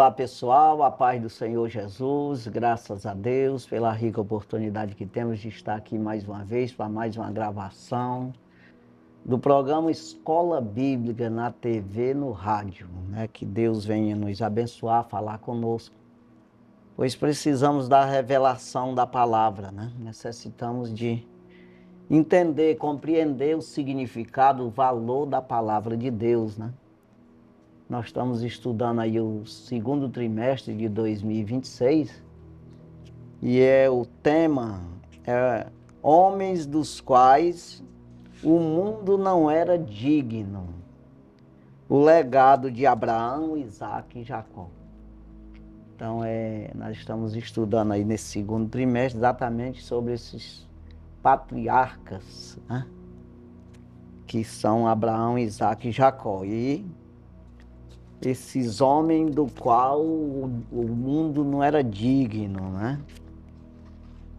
Olá pessoal, a paz do Senhor Jesus, graças a Deus pela rica oportunidade que temos de estar aqui mais uma vez para mais uma gravação do programa Escola Bíblica na TV, no rádio, né? Que Deus venha nos abençoar, falar conosco, pois precisamos da revelação da palavra, né? Necessitamos de entender, compreender o significado, o valor da palavra de Deus, né? Nós estamos estudando aí o segundo trimestre de 2026 e o tema é homens dos quais o mundo não era digno. O legado de Abraão, Isaque e Jacó. Então nós estamos estudando aí nesse segundo trimestre exatamente sobre esses patriarcas, né? Que são Abraão, Isaque e Jacó. E esses homens do qual o mundo não era digno, né?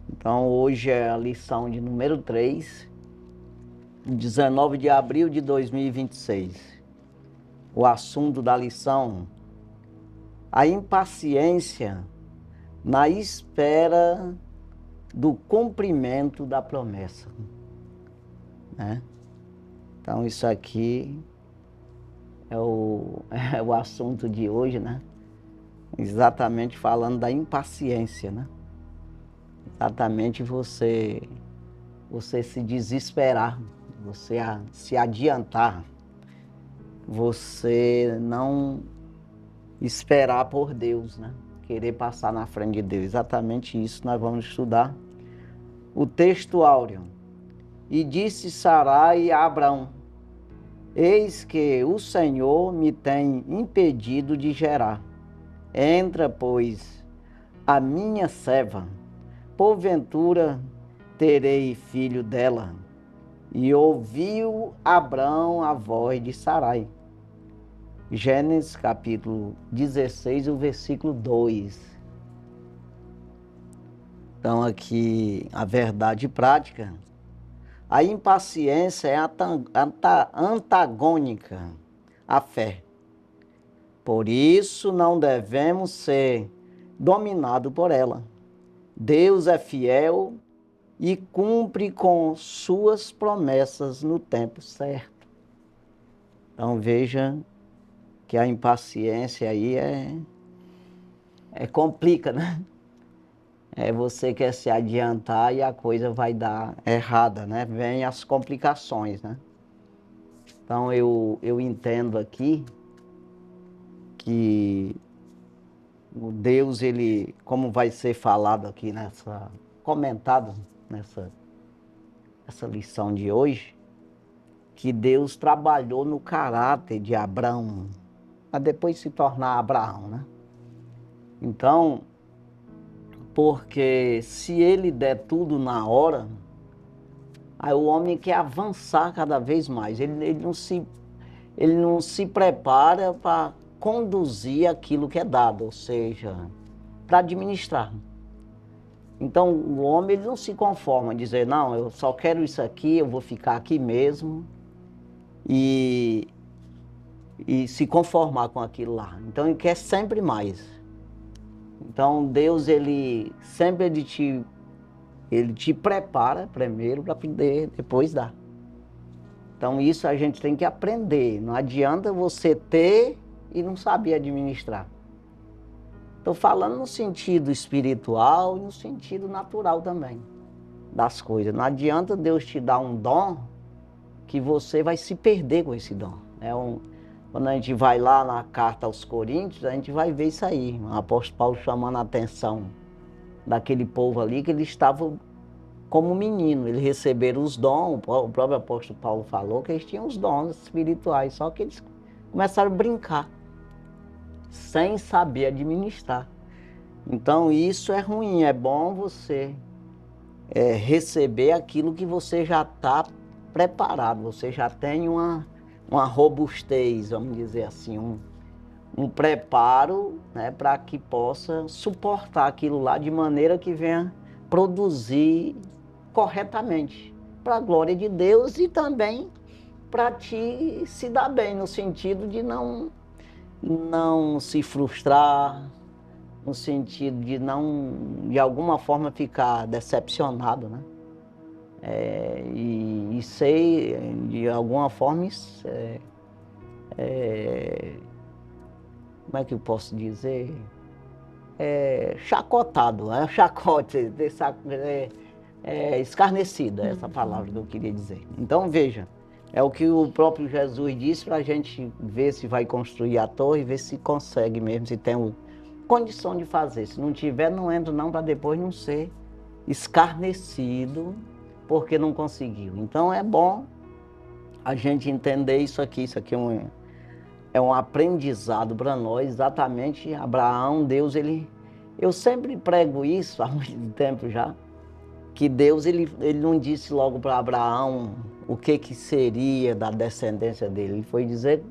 Então hoje é a lição de número 3, 19 de abril de 2026. O assunto da lição: a impaciência na espera do cumprimento da promessa, né? Então isso aqui é o assunto de hoje, né? Exatamente falando da impaciência, né? Exatamente você se desesperar, você se adiantar, você não esperar por Deus, né? Querer passar na frente de Deus. Exatamente isso nós vamos estudar. O texto áureo. E disse Sarai a Abrão: eis que o Senhor me tem impedido de gerar. Entra, pois, a minha serva, porventura terei filho dela. E ouviu Abrão a voz de Sarai. Gênesis capítulo 16, o versículo 2. Então aqui a verdade prática. A impaciência é antagônica à fé. Por isso não devemos ser dominados por ela. Deus é fiel e cumpre com suas promessas no tempo certo. Então veja que a impaciência aí complica, né? Você quer se adiantar e a coisa vai dar errada, né? Vem as complicações, né? Então eu entendo aqui que o Deus, ele, como vai ser falado aqui comentado nessa lição de hoje, que Deus trabalhou no caráter de Abraão, para depois se tornar Abraão, né? Então, porque se ele der tudo na hora, aí o homem quer avançar cada vez mais, ele não se prepara para conduzir aquilo que é dado, ou seja, para administrar. Então o homem, ele não se conforma a dizer, não, eu só quero isso aqui, eu vou ficar aqui mesmo e se conformar com aquilo lá. Então ele quer sempre mais. Então Deus, ele sempre ele te prepara primeiro para poder depois dar. Então isso a gente tem que aprender. Não adianta você ter e não saber administrar. Estou falando no sentido espiritual e no sentido natural também das coisas. Não adianta Deus te dar um dom que você vai se perder com esse dom. Quando a gente vai lá na carta aos Coríntios, a gente vai ver isso aí. O apóstolo Paulo chamando a atenção daquele povo ali, que eles estavam como menino. Eles receberam os dons, o próprio apóstolo Paulo falou que eles tinham os dons espirituais, só que eles começaram a brincar, sem saber administrar. Então isso é ruim, é bom você receber aquilo que você já está preparado, você já tem uma robustez, vamos dizer assim, um preparo, né, para que possa suportar aquilo lá de maneira que venha produzir corretamente, para a glória de Deus e também para ti se dar bem, no sentido de não não se frustrar, no sentido de não, de alguma forma, ficar decepcionado, né? E ser, de alguma forma, como é que eu posso dizer? Chacotado, chacote, escarnecido, é essa palavra que eu queria dizer. Então, veja, é o que o próprio Jesus disse para a gente ver se vai construir a torre, ver se consegue mesmo, se tem condição de fazer. Se não tiver, não entra não, para depois não ser escarnecido porque não conseguiu. Então, é bom a gente entender isso aqui é um aprendizado para nós, exatamente. Abraão, Deus, eu sempre prego isso há muito tempo já, que Deus, ele não disse logo para Abraão o que seria da descendência dele. Ele foi dizer,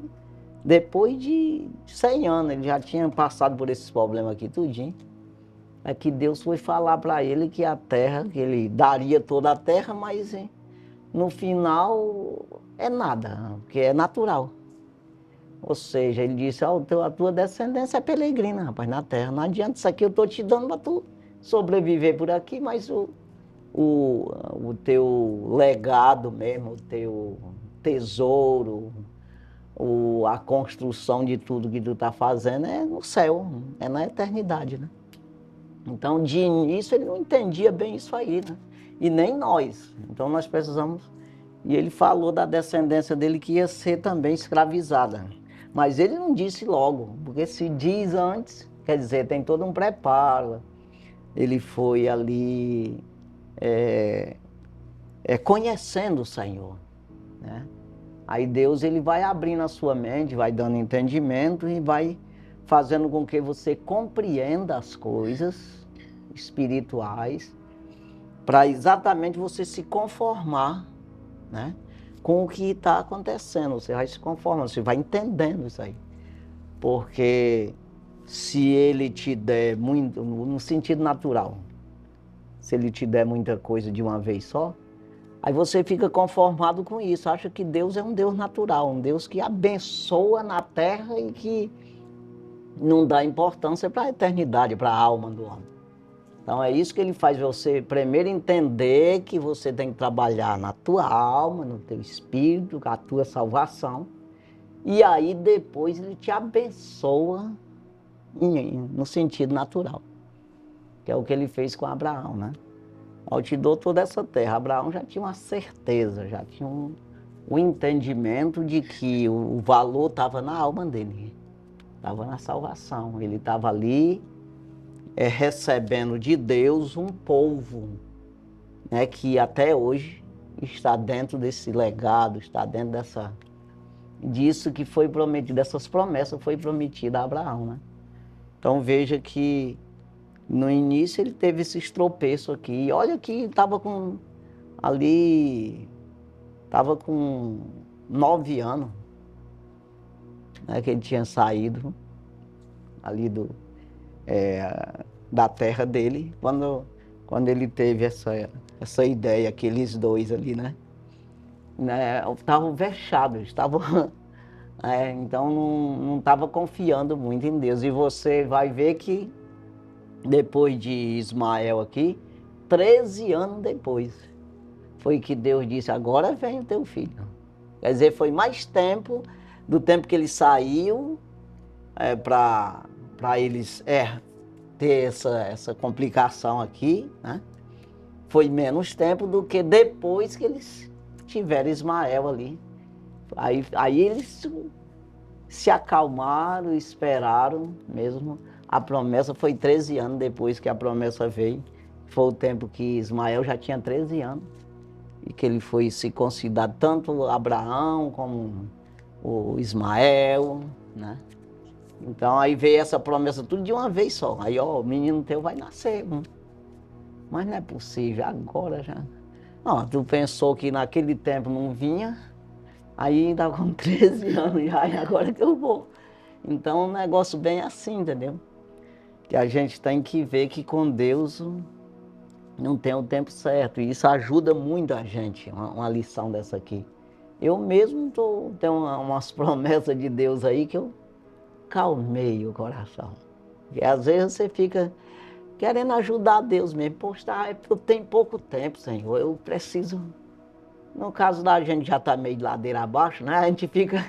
depois de 100 anos, ele já tinha passado por esses problemas aqui, tudinho. É que Deus foi falar para ele que a terra, que ele daria toda a terra, mas no final é nada, porque é natural. Ou seja, ele disse, a tua descendência é peregrina, rapaz, na terra. Não adianta isso aqui, eu estou te dando para tu sobreviver por aqui, mas o teu legado mesmo, o teu tesouro, a construção de tudo que tu está fazendo é no céu, é na eternidade, né? Então, de início, ele não entendia bem isso aí, né? E nem nós. Então, nós precisamos... E ele falou da descendência dele que ia ser também escravizada. Mas ele não disse logo, porque se diz antes, quer dizer, tem todo um preparo. Ele foi ali conhecendo o Senhor, né? Aí Deus, ele vai abrindo a sua mente, vai dando entendimento e vai fazendo com que você compreenda as coisas espirituais para exatamente você se conformar, né, com o que está acontecendo. Você vai se conformando, você vai entendendo isso aí. Porque se ele te der muito, no sentido natural, se ele te der muita coisa de uma vez só, aí você fica conformado com isso, acha que Deus é um Deus natural, um Deus que abençoa na terra e que não dá importância para a eternidade, para a alma do homem. Então é isso que ele faz você primeiro entender que você tem que trabalhar na tua alma, no teu espírito, com a tua salvação. E aí depois ele te abençoa no sentido natural, que é o que ele fez com Abraão, né? Eu te dou toda essa terra. Abraão já tinha uma certeza, já tinha um entendimento de que o valor estava na alma dele, estava na salvação. Ele estava ali recebendo de Deus um povo, né, que até hoje está dentro desse legado, está dentro disso que foi prometido, dessas promessas foi prometida a Abraão, né? Então veja que no início ele teve esses tropeços aqui. E olha que estava com 9 anos, né, que ele tinha saído ali da terra dele, quando ele teve essa ideia, aqueles dois ali, né? Estavam vexados, estavam... então não estava confiando muito em Deus. E você vai ver que depois de Ismael aqui, 13 anos depois, foi que Deus disse, agora vem o teu filho. Quer dizer, foi mais tempo do tempo que ele saiu para eles ter essa complicação aqui, né? Foi menos tempo do que depois que eles tiveram Ismael ali. Aí eles se acalmaram, esperaram mesmo. A promessa foi 13 anos depois que a promessa veio. Foi o tempo que Ismael já tinha 13 anos. E que ele foi se considerar tanto Abraão como o Ismael, né? Então aí veio essa promessa tudo de uma vez só. Aí, ó, o menino teu vai nascer. Mas não é possível, agora já. Não, tu pensou que naquele tempo não vinha, aí ainda com 13 anos já, e agora que eu vou. Então é um negócio bem assim, entendeu? Que a gente tem que ver que com Deus não tem o tempo certo. E isso ajuda muito a gente, uma lição dessa aqui. Eu mesmo tenho umas promessas de Deus aí que eu calmeie o coração. E às vezes você fica querendo ajudar Deus mesmo. Poxa, eu tenho pouco tempo, Senhor, eu preciso... No caso da gente já está meio de ladeira abaixo, né? A gente fica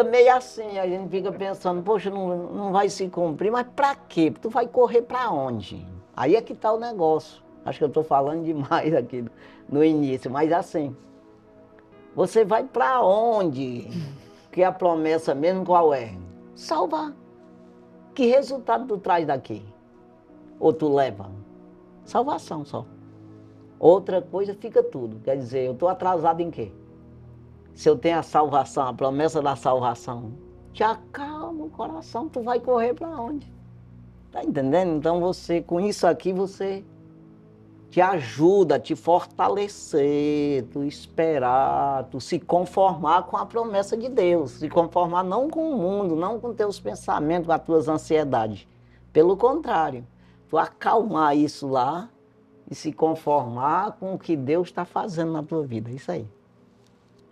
meio assim, a gente fica pensando, poxa, não vai se cumprir, mas para quê? Tu vai correr para onde? Aí é que está o negócio. Acho que eu estou falando demais aqui no início, mas assim, você vai para onde? Que a promessa mesmo qual é? Salvar. Que resultado tu traz daqui? Ou tu leva? Salvação só. Outra coisa fica tudo. Quer dizer, eu estou atrasado em quê? Se eu tenho a salvação, a promessa da salvação, te acalma o coração, tu vai correr para onde? Tá entendendo? Então você, com isso aqui, você te ajuda a te fortalecer, tu esperar, tu se conformar com a promessa de Deus, se conformar não com o mundo, não com teus pensamentos, com as tuas ansiedades. Pelo contrário, tu acalmar isso lá e se conformar com o que Deus está fazendo na tua vida. Isso aí.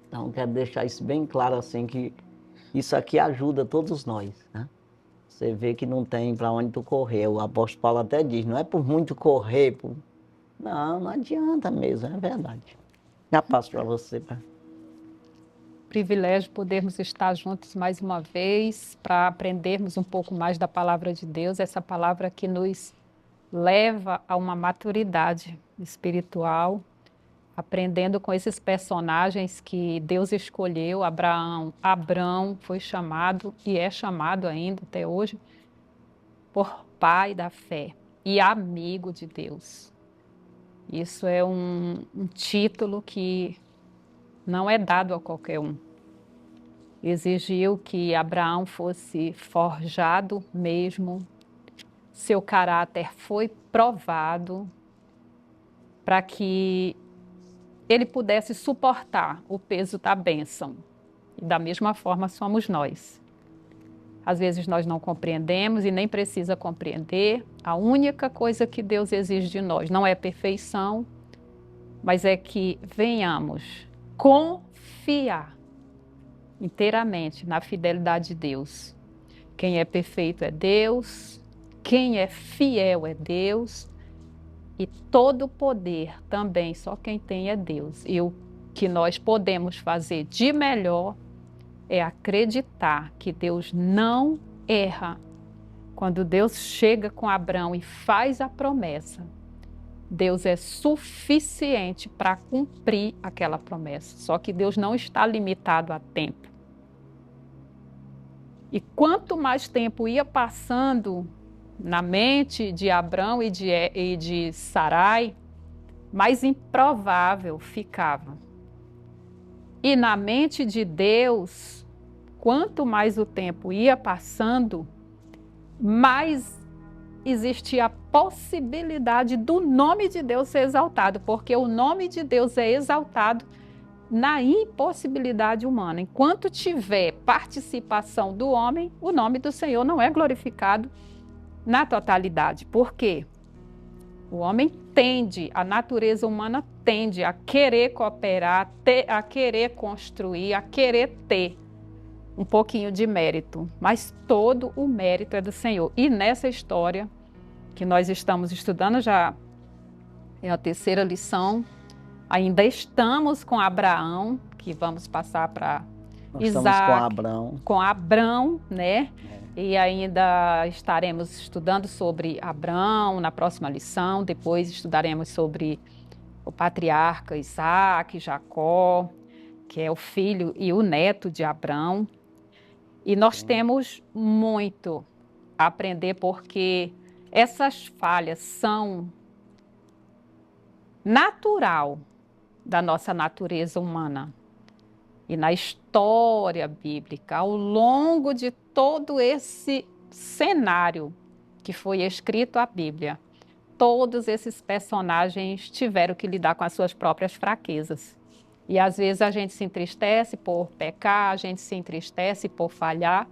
Então, quero deixar isso bem claro, assim, que isso aqui ajuda todos nós, né? Você vê que não tem para onde tu correr. O apóstolo Paulo até diz, não é por muito correr, não adianta mesmo, é verdade. Já passo para você. Privilégio podermos estar juntos mais uma vez para aprendermos um pouco mais da palavra de Deus, essa palavra que nos leva a uma maturidade espiritual, aprendendo com esses personagens que Deus escolheu. Abrão foi chamado e é chamado ainda até hoje por pai da fé e amigo de Deus. Isso é um título que não é dado a qualquer um. Exigiu que Abraão fosse forjado mesmo, seu caráter foi provado para que ele pudesse suportar o peso da bênção. E da mesma forma somos nós. Às vezes nós não compreendemos e nem precisa compreender. A única coisa que Deus exige de nós não é perfeição, mas é que venhamos confiar inteiramente na fidelidade de Deus. Quem é perfeito é Deus, quem é fiel é Deus, e todo poder também só quem tem é Deus. E o que nós podemos fazer de melhor é acreditar que Deus não erra. Quando Deus chega com Abraão e faz a promessa, Deus é suficiente para cumprir aquela promessa. Só que Deus não está limitado a tempo. E quanto mais tempo ia passando na mente de Abrão e de Sarai, mais improvável ficava. E na mente de Deus, quanto mais o tempo ia passando, mais existia a possibilidade do nome de Deus ser exaltado, porque o nome de Deus é exaltado na impossibilidade humana. Enquanto tiver participação do homem, o nome do Senhor não é glorificado na totalidade. Por quê? O homem tende, a natureza humana tende a querer cooperar, a querer construir, a querer ter um pouquinho de mérito, mas todo o mérito é do Senhor. E nessa história que nós estamos estudando, já é a terceira lição, ainda estamos com Abraão, que vamos passar para Isaac, Estamos com Abrão, né? E ainda estaremos estudando sobre Abrão na próxima lição, depois estudaremos sobre o patriarca Isaac, Jacó, que é o filho e o neto de Abrão. E nós temos muito a aprender, porque essas falhas são natural da nossa natureza humana. E na história bíblica, ao longo de todo esse cenário que foi escrito a Bíblia, todos esses personagens tiveram que lidar com as suas próprias fraquezas. E às vezes a gente se entristece por pecar, a gente se entristece por falhar,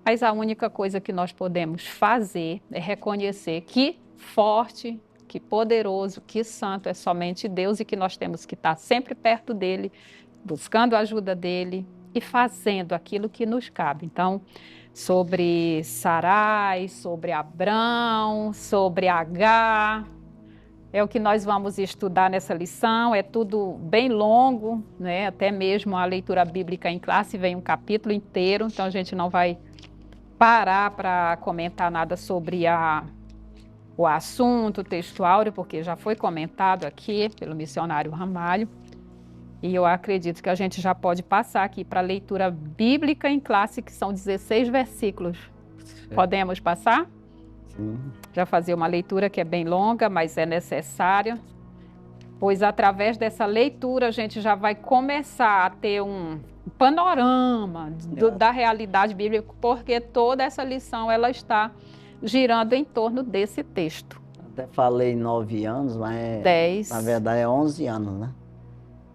mas a única coisa que nós podemos fazer é reconhecer que forte, que poderoso, que santo é somente Deus e que nós temos que estar sempre perto dele, buscando a ajuda dele e fazendo aquilo que nos cabe. Então, sobre Sarai, sobre Abrão, sobre Agar, é o que nós vamos estudar nessa lição. É tudo bem longo, né? Até mesmo a leitura bíblica em classe vem um capítulo inteiro, então a gente não vai parar para comentar nada sobre o assunto textual, porque já foi comentado aqui pelo missionário Ramalho. E eu acredito que a gente já pode passar aqui para a leitura bíblica em classe, que são 16 versículos. Podemos passar? Sim. Já fazer uma leitura que é bem longa, mas é necessária, pois através dessa leitura a gente já vai começar a ter um panorama da realidade bíblica, porque toda essa lição ela está girando em torno desse texto. Até falei 9 anos, mas 10. Na verdade é 11 anos, né?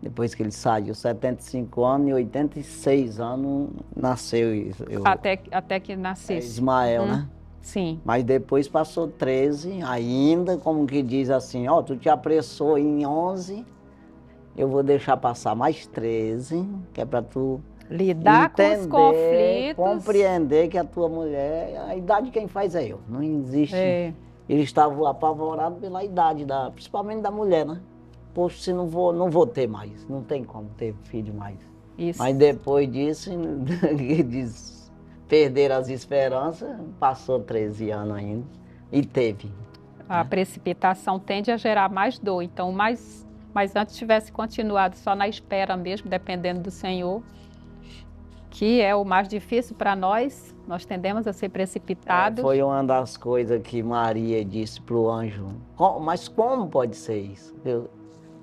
Depois que ele saiu, 75 anos e 86 anos nasceu até que nascesse. Ismael, né? Sim. Mas depois passou 13, ainda, como que diz assim, ó, tu te apressou em 11, eu vou deixar passar mais 13, que é para tu lidar com os conflitos. Compreender que a tua mulher, a idade quem faz é eu, não existe. Eles estavam apavorados pela idade, principalmente da mulher, né? Poxa, se não vou ter mais, não tem como ter filho mais. Isso. Mas depois disso, perderam as esperanças, passou 13 anos ainda e teve. A precipitação tende a gerar mais dor, então mas antes tivesse continuado só na espera mesmo, dependendo do Senhor, que é o mais difícil para nós tendemos a ser precipitados. Foi uma das coisas que Maria disse para o anjo, mas como pode ser isso?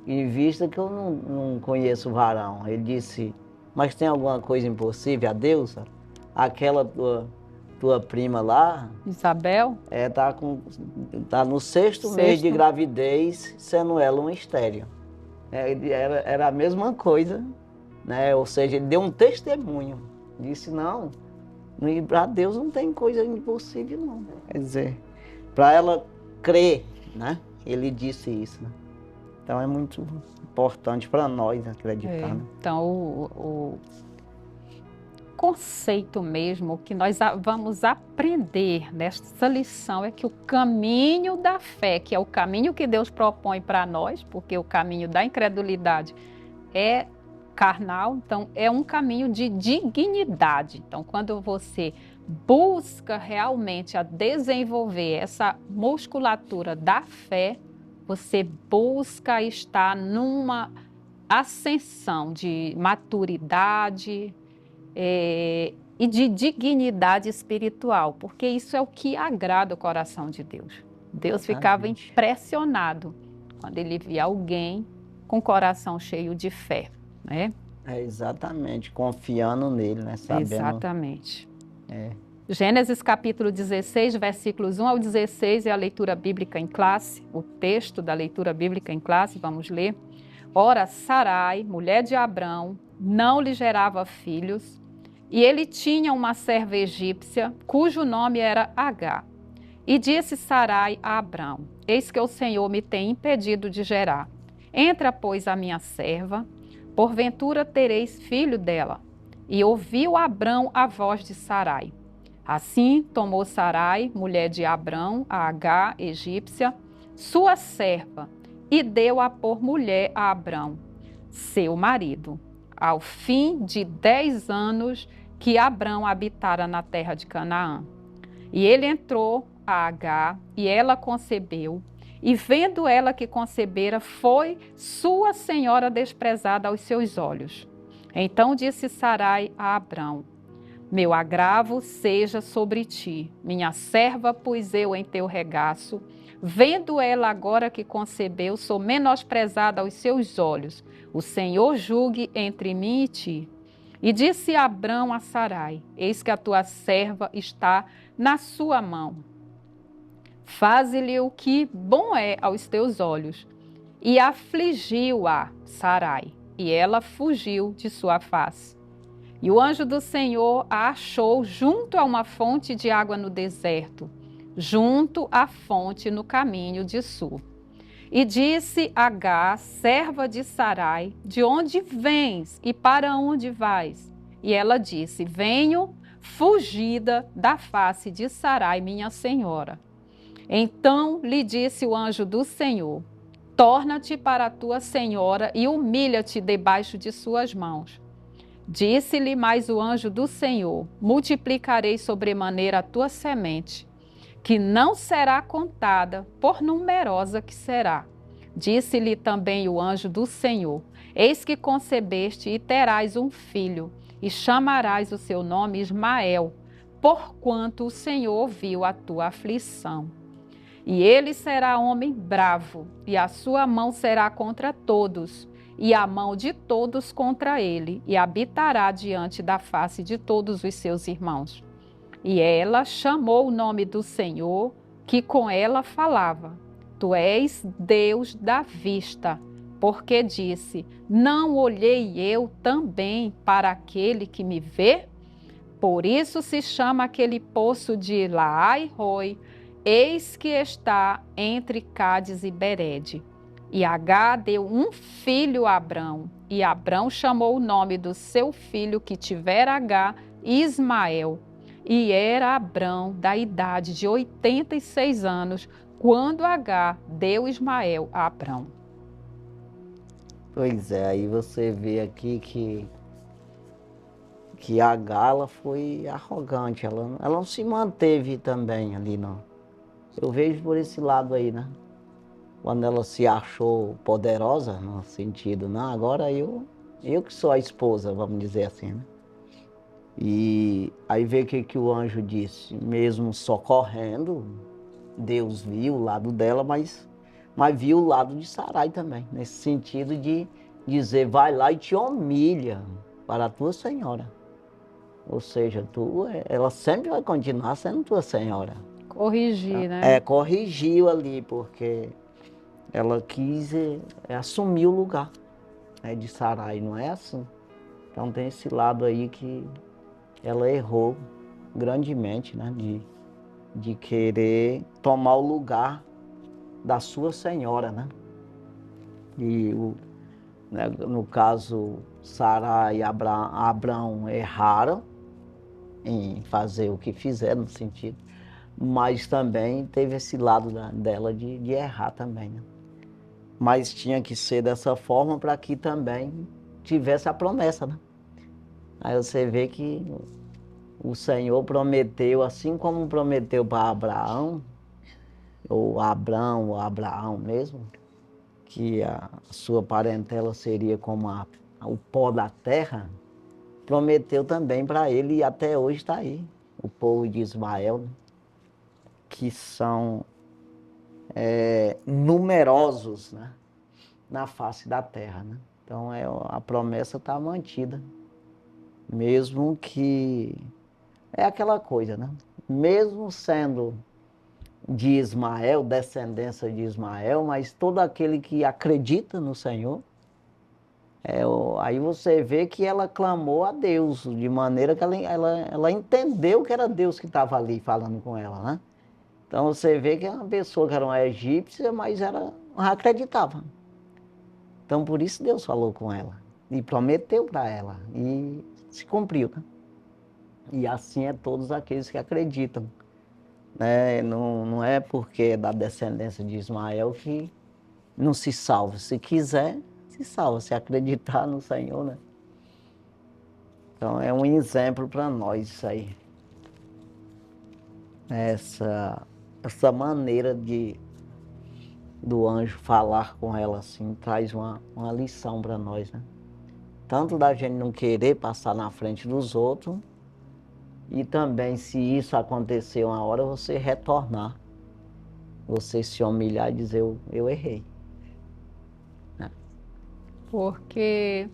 Em vista que eu não conheço o varão. Ele disse, mas tem alguma coisa impossível a Deus? Aquela tua prima lá... Isabel? Tá no sexto mês de gravidez, sendo ela uma estéril. Era a mesma coisa, né? Ou seja, ele deu um testemunho. Disse, não, para Deus não tem coisa impossível, não. Quer dizer, para ela crer, né? Ele disse isso, né? Então é muito importante para nós acreditar. Né? Então o conceito mesmo que nós vamos aprender nessa lição é que o caminho da fé, que é o caminho que Deus propõe para nós, porque o caminho da incredulidade é carnal, então é um caminho de dignidade. Então quando você busca realmente a desenvolver essa musculatura da fé, você busca estar numa ascensão de maturidade e de dignidade espiritual, porque isso é o que agrada o coração de Deus. Deus ficava impressionado quando ele via alguém com o coração cheio de fé, né? Exatamente, confiando nele, né? Sabendo. Exatamente. Gênesis capítulo 16, versículos 1 ao 16 é a leitura bíblica em classe, o texto da leitura bíblica em classe, vamos ler. Ora, Sarai, mulher de Abrão, não lhe gerava filhos, e ele tinha uma serva egípcia, cujo nome era Agar. E disse Sarai a Abrão, eis que o Senhor me tem impedido de gerar. Entra, pois, a minha serva, porventura tereis filho dela. E ouviu Abrão a voz de Sarai. Assim tomou Sarai, mulher de Abrão, a Agar, egípcia, sua serva, e deu-a por mulher a Abrão, seu marido, ao fim de 10 anos que Abrão habitara na terra de Canaã. E ele entrou a Agar, e ela concebeu, e vendo ela que concebera, foi sua senhora desprezada aos seus olhos. Então disse Sarai a Abrão, meu agravo seja sobre ti, minha serva pus eu em teu regaço. Vendo ela agora que concebeu, sou menosprezada aos seus olhos. O Senhor julgue entre mim e ti. E disse Abrão a Sarai, eis que a tua serva está na sua mão. Faze-lhe o que bom é aos teus olhos. E afligiu-a Sarai, e ela fugiu de sua face. E o anjo do Senhor a achou junto a uma fonte de água no deserto, junto à fonte no caminho de sul. E disse Agar, serva de Sarai, de onde vens e para onde vais? E ela disse: venho fugida da face de Sarai, minha senhora. Então lhe disse o anjo do Senhor: torna-te para a tua senhora e humilha-te debaixo de suas mãos. Disse-lhe mais o anjo do Senhor: multiplicarei sobremaneira a tua semente, que não será contada, por numerosa que será. Disse-lhe também o anjo do Senhor: eis que concebeste e terás um filho, e chamarás o seu nome Ismael, porquanto o Senhor ouviu a tua aflição. E ele será homem bravo, e a sua mão será contra todos, e a mão de todos contra ele, e habitará diante da face de todos os seus irmãos. E ela chamou o nome do Senhor, que com ela falava: tu és Deus da vista, porque disse: não olhei eu também para aquele que me vê? Por isso se chama aquele poço de Laai-roi, eis que está entre Cádiz e Berede. E Agá deu um filho a Abrão, e Abrão chamou o nome do seu filho que tivera Agá, Ismael. E era Abrão da idade de 86 anos, quando Agá deu Ismael a Abrão. Pois é, aí você vê aqui que a Gala foi arrogante, ela não se manteve também ali, não. Eu vejo por esse lado aí, né? Quando ela se achou poderosa, no sentido, não, agora eu que sou a esposa, vamos dizer assim, né? E aí vê o que o anjo disse, mesmo socorrendo, Deus viu o lado dela, mas viu o lado de Sarai também, nesse sentido de dizer, vai lá e te humilha para a tua senhora. Ou seja, ela sempre vai continuar sendo tua senhora. Corrigir, né? Corrigiu ali, porque ela quis assumir o lugar, né, de Sarai, não é assim? Então tem esse lado aí que ela errou grandemente, né, de querer tomar o lugar da sua senhora, né? E né, no caso, Sarai e Abrão erraram em fazer o que fizeram, no sentido, mas também teve esse lado dela de errar também, né? Mas tinha que ser dessa forma para que também tivesse a promessa, né? Aí você vê que o Senhor prometeu, assim como prometeu para Abraão, ou Abrão, ou Abraão mesmo, que a sua parentela seria como o pó da terra, prometeu também para ele, e até hoje está aí, o povo de Ismael, né? Que são numerosos, né? Na face da terra, né? Então a promessa está mantida, mesmo que é aquela coisa, né? Mesmo sendo de Ismael, descendência de Ismael, mas todo aquele que acredita no Senhor, aí você vê que ela clamou a Deus, de maneira que ela entendeu que era Deus que estava ali falando com ela, né? Então você vê que é uma pessoa que era uma egípcia, mas acreditava. Então por isso Deus falou com ela e prometeu para ela e se cumpriu, né? E assim é todos aqueles que acreditam, né? Não é porque é da descendência de Ismael que não se salva. Se quiser, se salva, se acreditar no Senhor, né? Então é um exemplo para nós isso aí. Essa maneira do anjo falar com ela assim, traz uma lição para nós, né? Tanto da gente não querer passar na frente dos outros, e também, se isso acontecer uma hora, você retornar, você se humilhar e dizer, eu errei. Porque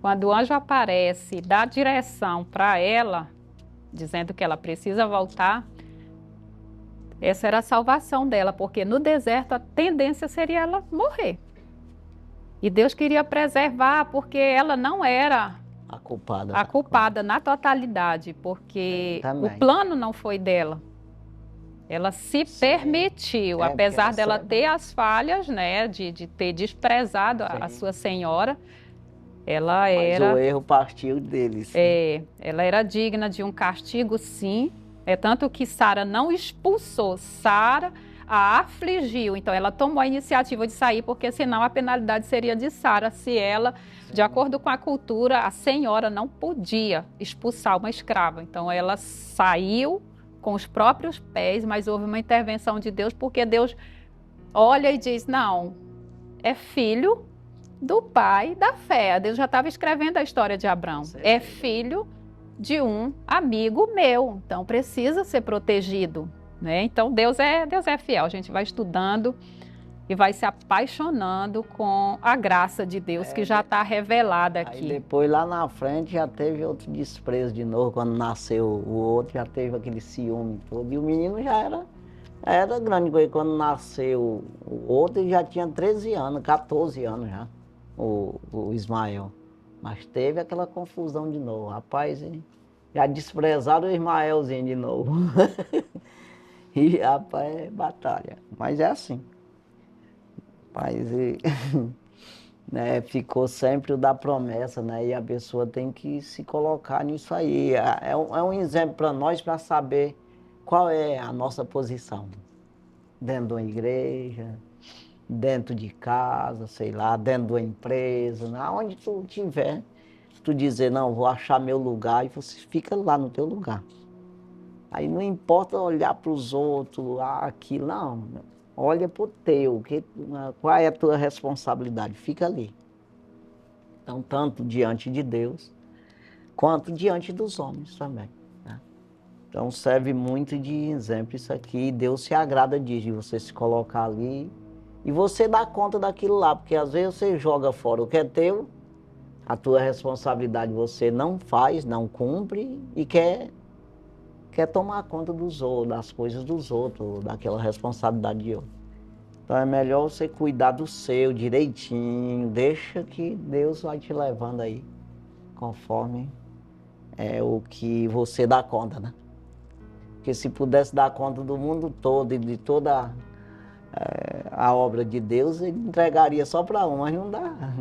quando o anjo aparece, dá direção para ela, dizendo que ela precisa voltar, essa era a salvação dela, porque no deserto a tendência seria ela morrer. E Deus queria preservar, porque ela não era a culpada na totalidade, porque o plano não foi dela. Ela se permitiu, apesar dela ter as falhas, né, de ter desprezado a sua senhora, Ela Mas era, o erro partiu deles. ela era digna de um castigo, sim. É tanto que Sara não expulsou, Sara a afligiu. Então, ela tomou a iniciativa de sair, porque senão a penalidade seria de Sara, se ela, de acordo com a cultura, a senhora não podia expulsar uma escrava. Então, ela saiu com os próprios pés, mas houve uma intervenção de Deus, porque Deus olha e diz: não, é filho do pai da fé. Deus já estava escrevendo a história de Abraão. É filho de um amigo meu, então precisa ser protegido, né? Então Deus é fiel. A gente vai estudando e vai se apaixonando com a graça de Deus que já está revelada aqui. Aí depois lá na frente já teve outro desprezo de novo, quando nasceu o outro, já teve aquele ciúme todo. E o menino já era grande, quando nasceu o outro ele já tinha 13 anos, 14 anos já, o Ismael. Mas teve aquela confusão de novo, rapaz, já desprezaram o Ismaelzinho de novo. E rapaz, é batalha, mas é assim. Rapaz, né, ficou sempre o da promessa, né? E a pessoa tem que se colocar nisso aí. É um exemplo para nós para saber qual é a nossa posição. Dentro de uma igreja, dentro de casa, sei lá, dentro de uma empresa, aonde tu estiver, tu dizer, não, vou achar meu lugar, e você fica lá no teu lugar. Aí não importa olhar para os outros, aquilo, não. Olha para o teu, qual é a tua responsabilidade? Fica ali. Então, tanto diante de Deus, quanto diante dos homens também, né? Então, serve muito de exemplo isso aqui. Deus se agrada disso, de você se colocar ali e você dar conta daquilo lá, porque às vezes você joga fora o que é teu, a tua responsabilidade você não faz, não cumpre e quer tomar conta dos outros, das coisas dos outros, daquela responsabilidade de outro. Então é melhor você cuidar do seu direitinho, deixa que Deus vai te levando aí, conforme o que você dá conta, né? Porque se pudesse dar conta do mundo todo e de toda a obra de Deus, ele entregaria só para um, mas não dá,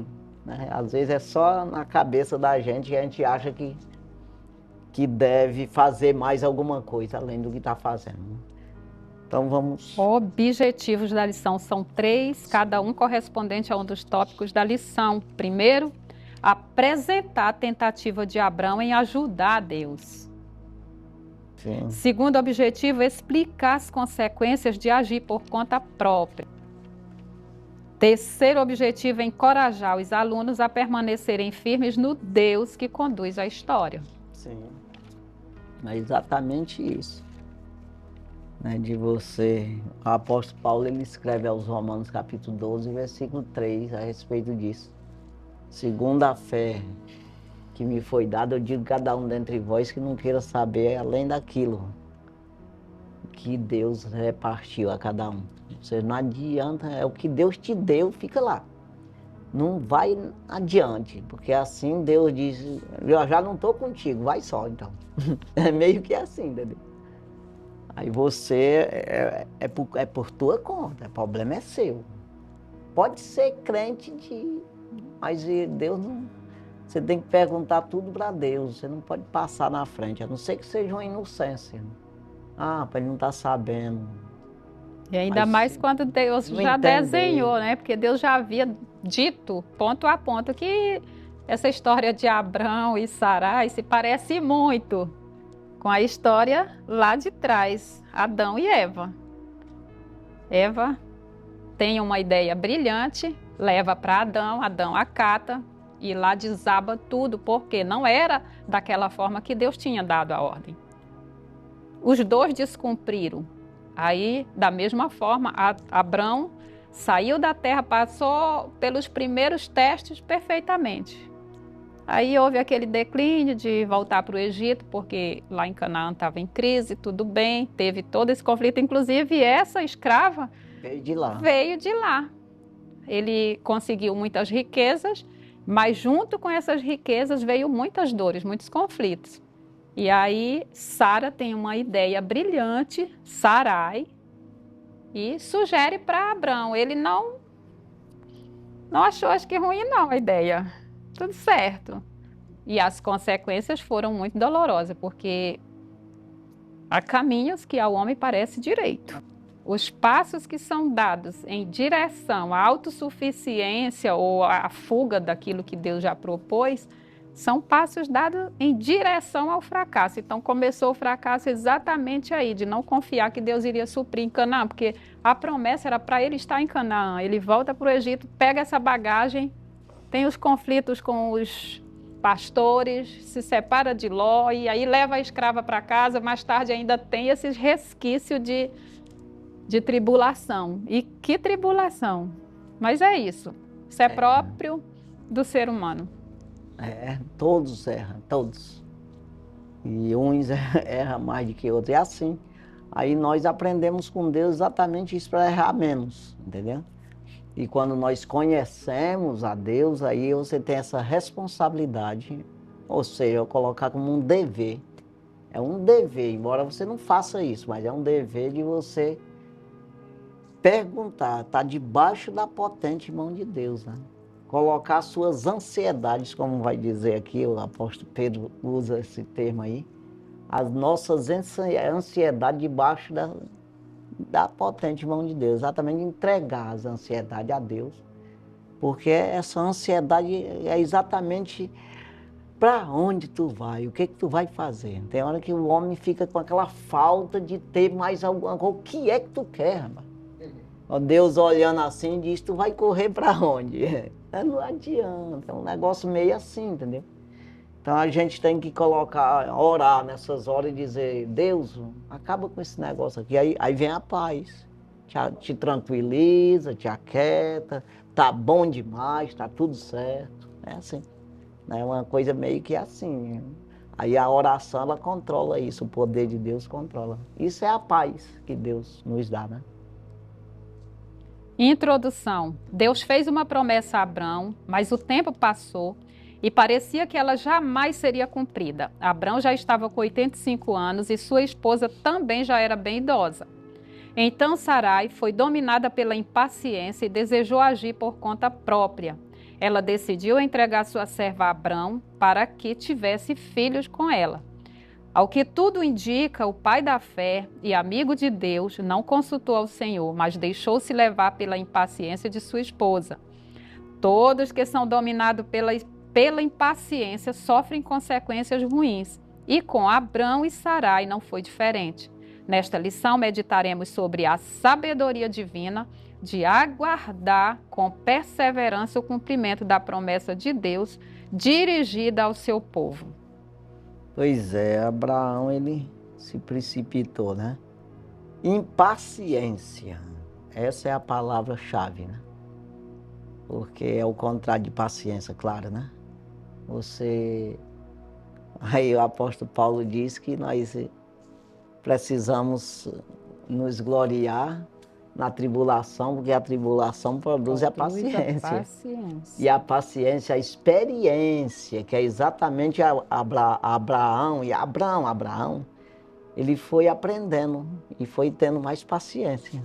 né? Às vezes é só na cabeça da gente que a gente acha que deve fazer mais alguma coisa além do que está fazendo, né? Então vamos... Objetivos da lição são 3, cada um correspondente a um dos tópicos da lição. Primeiro, apresentar a tentativa de Abraão em ajudar a Deus. Sim. Segundo objetivo, explicar as consequências de agir por conta própria. Terceiro objetivo, encorajar os alunos a permanecerem firmes no Deus que conduz a história. Sim, é exatamente isso, né, de você... O apóstolo Paulo, ele escreve aos Romanos capítulo 12, versículo 3, a respeito disso. Segundo a fé que me foi dada, eu digo a cada um dentre vós que não queira saber além daquilo que Deus repartiu a cada um. Ou seja, não adianta, é o que Deus te deu, fica lá. Não vai adiante, porque assim Deus diz, eu já não estou contigo, vai só então. É meio que assim, entendeu? Aí você é por tua conta, o problema é seu. Pode ser crente, mas Deus não... Você tem que perguntar tudo para Deus, você não pode passar na frente, a não ser que seja uma inocência. Para ele não estar sabendo. E ainda mais quando Deus já desenhou, né? Porque Deus já havia dito, ponto a ponto, que essa história de Abrão e Sarai se parece muito com a história lá de trás, Adão e Eva. Eva tem uma ideia brilhante, leva para Adão, Adão acata e lá desaba tudo, porque não era daquela forma que Deus tinha dado a ordem. Os dois descumpriram. Aí, da mesma forma, Abrão saiu da terra, passou pelos primeiros testes perfeitamente. Aí houve aquele declínio de voltar para o Egito, porque lá em Canaã estava em crise, tudo bem, teve todo esse conflito. Inclusive, essa escrava veio de lá. Ele conseguiu muitas riquezas, mas junto com essas riquezas veio muitas dores, muitos conflitos. E aí Sara tem uma ideia brilhante, Sarai, e sugere para Abrão. Ele não achou, acho que ruim não a ideia. tudo certo. E as consequências foram muito dolorosas, porque há caminhos que ao homem parece direito. Os passos que são dados em direção à autossuficiência ou à fuga daquilo que Deus já propôs, são passos dados em direção ao fracasso. Então começou o fracasso exatamente aí, de não confiar que Deus iria suprir em Canaã, porque a promessa era para ele estar em Canaã. Ele volta para o Egito, pega essa bagagem, tem os conflitos com os pastores, se separa de Ló e aí leva a escrava para casa. Mais tarde ainda tem esses resquícios de tribulação. E que tribulação! Mas é isso. Isso é próprio do ser humano. Todos erram, todos. E uns erram mais do que outros. É assim. Aí nós aprendemos com Deus exatamente isso para errar menos, entendeu? E quando nós conhecemos a Deus, aí você tem essa responsabilidade, ou seja, eu colocar como um dever. É um dever, embora você não faça isso, mas é um dever de você perguntar, tá debaixo da potente mão de Deus, né? Colocar suas ansiedades, como vai dizer aqui, o apóstolo Pedro usa esse termo aí, as nossas ansiedades debaixo da potente mão de Deus, exatamente entregar as ansiedades a Deus, porque essa ansiedade é exatamente para onde tu vai, o que tu vai fazer. Tem hora que o homem fica com aquela falta de ter mais alguma coisa, o que é que tu quer, rapaz? Deus olhando assim diz, tu vai correr para onde? Não adianta, é um negócio meio assim, entendeu? Então a gente tem que orar nessas horas e dizer, Deus, acaba com esse negócio aqui. Aí vem a paz, te tranquiliza, te aquieta, tá bom demais, tá tudo certo. É assim, é uma coisa meio que assim. Aí a oração, ela controla isso, o poder de Deus controla. Isso é a paz que Deus nos dá, né? Introdução. Deus fez uma promessa a Abrão, mas o tempo passou e parecia que ela jamais seria cumprida. Abrão já estava com 85 anos e sua esposa também já era bem idosa. Então Sarai foi dominada pela impaciência e desejou agir por conta própria. Ela decidiu entregar sua serva a Abrão para que tivesse filhos com ela. Ao que tudo indica, o pai da fé e amigo de Deus não consultou ao Senhor, mas deixou-se levar pela impaciência de sua esposa. Todos que são dominados pela impaciência sofrem consequências ruins. E com Abrão e Sarai não foi diferente. Nesta lição, meditaremos sobre a sabedoria divina de aguardar com perseverança o cumprimento da promessa de Deus dirigida ao seu povo. Pois é, Abraão, ele se precipitou, né? Impaciência, essa é a palavra-chave, né? Porque é o contrário de paciência, claro, né? Aí o apóstolo Paulo diz que nós precisamos nos gloriar na tribulação, porque a tribulação produz a paciência. E a paciência, a experiência, que é exatamente Abraão, ele foi aprendendo e foi tendo mais paciência.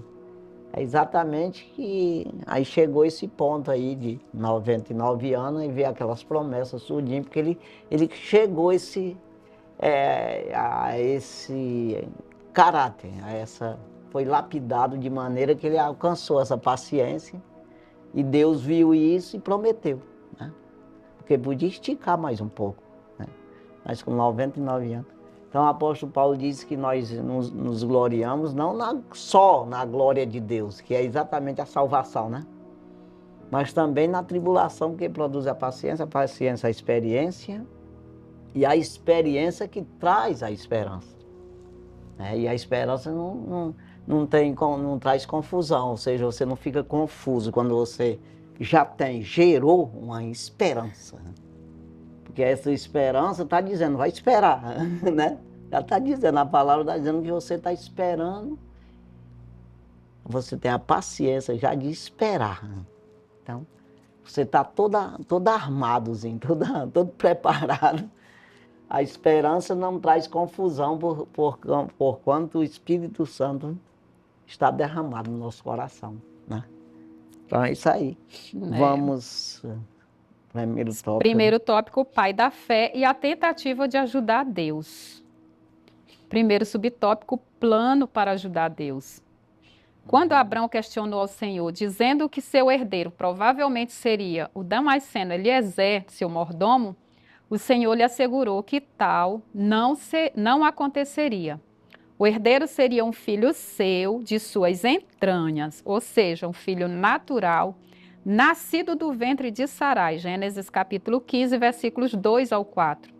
É exatamente que aí chegou esse ponto aí de 99 anos e vê aquelas promessas surgindo, porque ele chegou a esse caráter, foi lapidado de maneira que ele alcançou essa paciência e Deus viu isso e prometeu, né? Porque podia esticar mais um pouco, né? Mas com 99 anos. Então o apóstolo Paulo diz que nós nos gloriamos não só na glória de Deus, que é exatamente a salvação, né? Mas também na tribulação que produz a paciência a experiência e a experiência que traz a esperança. E a esperança não traz confusão, ou seja, você não fica confuso quando você gerou uma esperança. Porque essa esperança está dizendo, vai esperar, né? Já está dizendo, a palavra está dizendo que você está esperando, você tem a paciência já de esperar. Então, você está todo armadozinho, todo preparado. A esperança não traz confusão por quanto o Espírito Santo está derramado no nosso coração, né? Então é isso aí. Vamos Primeiro tópico. Primeiro tópico, o pai da fé e a tentativa de ajudar Deus. Primeiro subtópico, plano para ajudar Deus. Quando Abrão questionou ao Senhor, dizendo que seu herdeiro provavelmente seria o Damasceno Eliezer, seu mordomo, o Senhor lhe assegurou que tal não aconteceria. O herdeiro seria um filho seu, de suas entranhas, ou seja, um filho natural, nascido do ventre de Sarai. Gênesis capítulo 15, versículos 2 ao 4.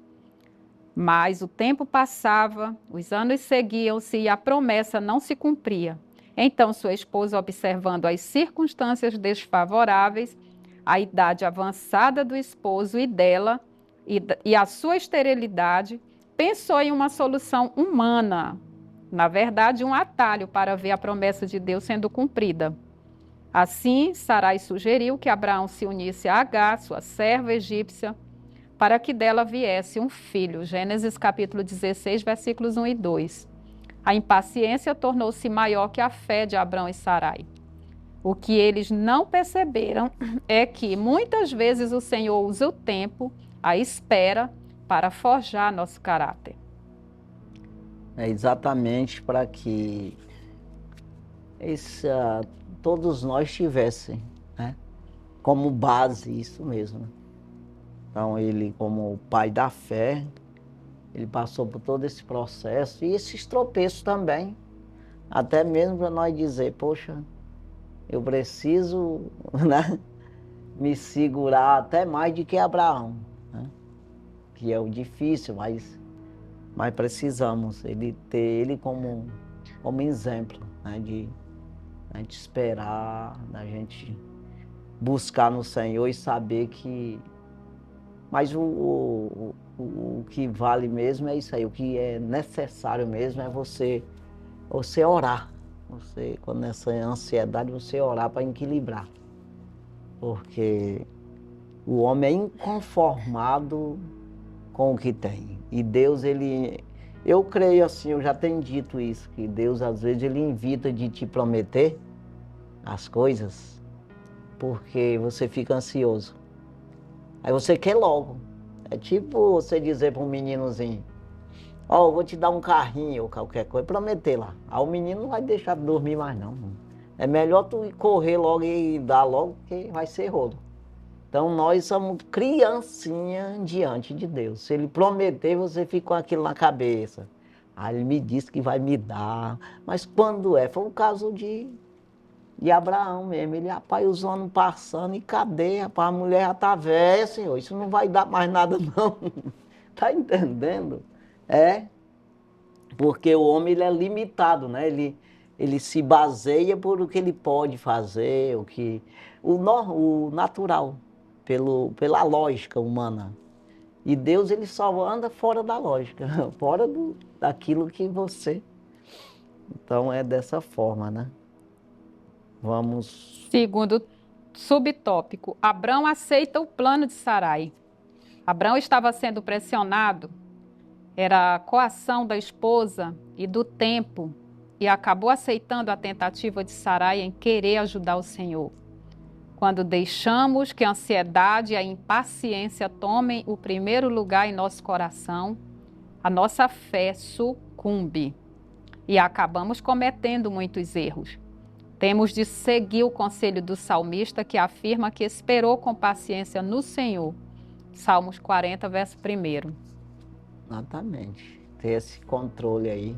Mas o tempo passava, os anos seguiam-se e a promessa não se cumpria. Então sua esposa, observando as circunstâncias desfavoráveis, a idade avançada do esposo e dela, e a sua esterilidade, pensou em uma solução humana, na verdade, um atalho para ver a promessa de Deus sendo cumprida. Assim, Sarai sugeriu que Abraão se unisse a Agar, sua serva egípcia, para que dela viesse um filho. Gênesis capítulo 16, versículos 1 e 2. A impaciência tornou-se maior que a fé de Abrão e Sarai. O que eles não perceberam é que muitas vezes o Senhor usa o tempo, a espera, para forjar nosso caráter. É exatamente para que todos nós tivessem, né, como base isso mesmo. Então ele, como o pai da fé, ele passou por todo esse processo e esses tropeços também, até mesmo para nós dizer, poxa, eu preciso, né, me segurar até mais do que Abraão, né, que é o difícil, mas precisamos ter ele como exemplo, né, de a gente esperar, da gente buscar no Senhor e saber que... Mas o que vale mesmo é isso aí, o que é necessário mesmo é você orar. Quando nessa ansiedade, você orar para equilibrar. Porque o homem é inconformado com o que tem. E Deus, eu creio assim, eu já tenho dito isso, que Deus às vezes ele invita de te prometer as coisas, porque você fica ansioso. Aí você quer logo. É tipo você dizer para um meninozinho, eu vou te dar um carrinho ou qualquer coisa, prometer lá. Aí o menino não vai deixar de dormir mais não. É melhor tu correr logo e dar logo, porque vai ser rolo. Então nós somos criancinha diante de Deus. Se ele prometer, você fica com aquilo na cabeça. Ele me disse que vai me dar. Mas quando foi o caso de Abraão mesmo. Ele, rapaz, os anos passando e cadê? Rapaz, a mulher já está velha, Senhor. Isso não vai dar mais nada não. Tá entendendo? Porque o homem ele é limitado, né? Ele se baseia por o que ele pode fazer, o natural, pela lógica humana. E Deus ele só anda fora da lógica, fora daquilo que você... Então é dessa forma, né? Vamos... Segundo subtópico, Abrão aceita o plano de Sarai. Abrão estava sendo pressionado, era a coação da esposa e do tempo, e acabou aceitando a tentativa de Sarai em querer ajudar o Senhor. Quando deixamos que a ansiedade e a impaciência tomem o primeiro lugar em nosso coração, a nossa fé sucumbe e acabamos cometendo muitos erros. Temos de seguir o conselho do salmista que afirma que esperou com paciência no Senhor. Salmos 40, verso 1. Exatamente. Ter esse controle aí.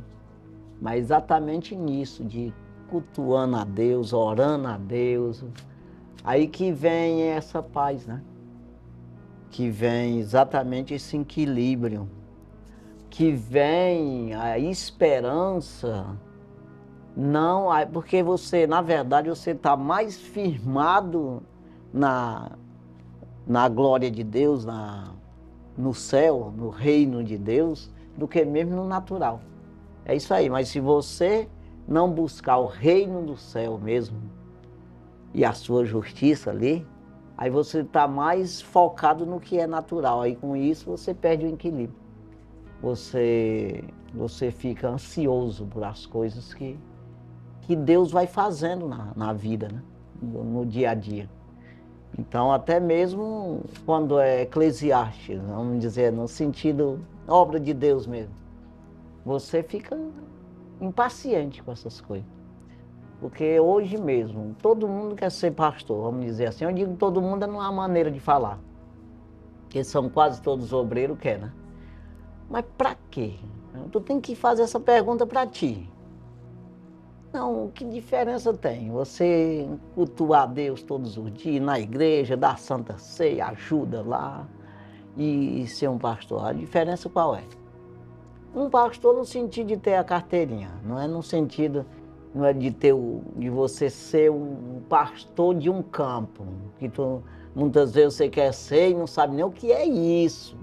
Mas exatamente nisso, de cultuando a Deus, orando a Deus. Aí que vem essa paz, né? Que vem exatamente esse equilíbrio. Que vem a esperança. Não, porque você, na verdade, você está mais firmado na glória de Deus, no céu, no reino de Deus, do que mesmo no natural. É isso aí, mas se você não buscar o reino do céu mesmo, e a sua justiça ali, aí você está mais focado no que é natural. Aí com isso você perde o equilíbrio. Você fica ansioso por as coisas que Deus vai fazendo na vida, né? No dia a dia. Então, até mesmo quando é Eclesiastes, vamos dizer, no sentido obra de Deus mesmo, você fica impaciente com essas coisas. Porque hoje mesmo, todo mundo quer ser pastor, vamos dizer assim. Eu digo todo mundo é numa maneira de falar. Porque são quase todos obreiros, quer, né? Mas para quê? Tu tem que fazer essa pergunta para ti. Não, que diferença tem? Você cultuar a Deus todos os dias, na igreja, dar santa ceia, ajuda lá e ser um pastor. A diferença qual é? Um pastor no sentido de ter a carteirinha, não é no sentido, não é de você ser um pastor de um campo, que muitas vezes você quer ser e não sabe nem o que é isso.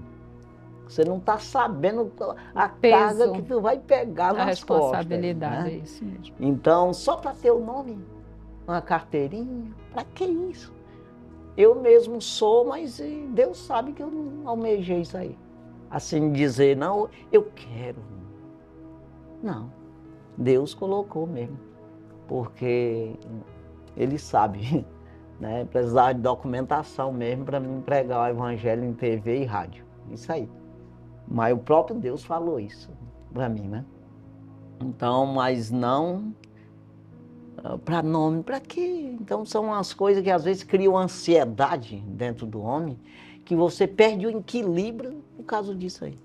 Você não está sabendo a carga que tu vai pegar nas costas. A responsabilidade, né? É isso mesmo. Então, só para ter o nome, uma carteirinha, para que isso? Eu mesmo sou, mas Deus sabe que eu não almejei isso aí. Assim dizer, não, eu quero. Não, Deus colocou mesmo, porque Ele sabe, né? Precisava de documentação mesmo para me pregar o evangelho em TV e rádio, isso aí. Mas o próprio Deus falou isso para mim, né? Então, mas não para nome, para quê? Então são as coisas que às vezes criam ansiedade dentro do homem, que você perde o equilíbrio por causa disso aí.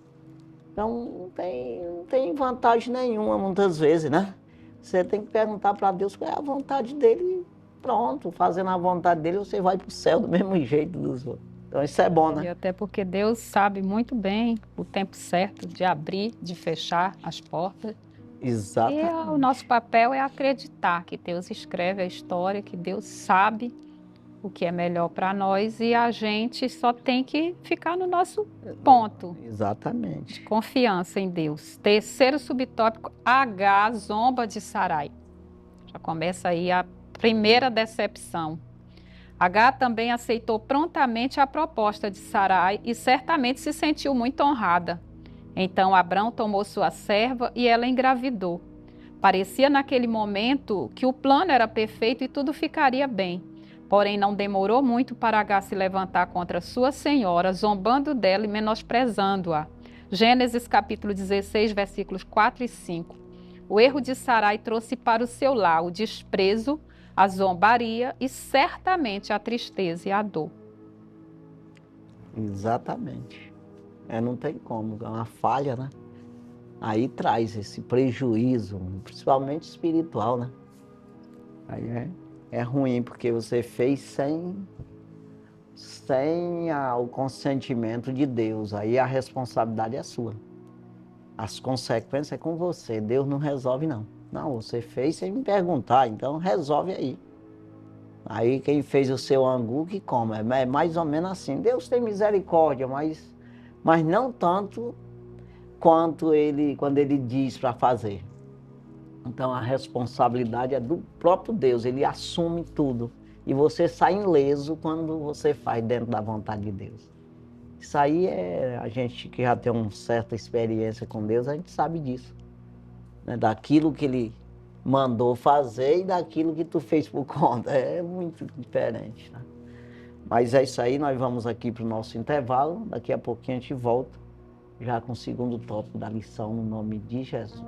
Então não tem vantagem nenhuma muitas vezes, né? Você tem que perguntar para Deus qual é a vontade dele e pronto, fazendo a vontade dele você vai para o céu do mesmo jeito dos outros. Então isso é bom, né? E até porque Deus sabe muito bem o tempo certo de abrir, de fechar as portas. Exatamente. E o nosso papel é acreditar que Deus escreve a história, que Deus sabe o que é melhor para nós e a gente só tem que ficar no nosso ponto. Exatamente. De confiança em Deus. Terceiro subtópico, H, zomba de Sarai. Já começa aí a primeira decepção. H também aceitou prontamente a proposta de Sarai e certamente se sentiu muito honrada. Então Abrão tomou sua serva e ela engravidou. Parecia naquele momento que o plano era perfeito e tudo ficaria bem. Porém, não demorou muito para H se levantar contra sua senhora, zombando dela e menosprezando-a. Gênesis capítulo 16, versículos 4 e 5. O erro de Sarai trouxe para o seu lar o desprezo, a zombaria e certamente a tristeza e a dor. Exatamente. Não tem como, é uma falha, né? Aí traz esse prejuízo, principalmente espiritual, né? Aí é ruim, porque você fez sem o consentimento de Deus. Aí a responsabilidade é sua. As consequências é com você. Deus não resolve, não. Não, você fez sem me perguntar, então resolve aí. Aí quem fez o seu angu que come. É mais ou menos assim. Deus tem misericórdia, mas não tanto quanto quando ele diz para fazer. Então a responsabilidade é do próprio Deus, ele assume tudo. E você sai ileso quando você faz dentro da vontade de Deus. Isso aí a gente que já tem uma certa experiência com Deus, a gente sabe disso. Né? Daquilo que ele mandou fazer e daquilo que tu fez por conta. É muito diferente. Né? Mas é isso aí, nós vamos aqui para o nosso intervalo. Daqui a pouquinho a gente volta, já com o segundo tópico da lição, no nome de Jesus.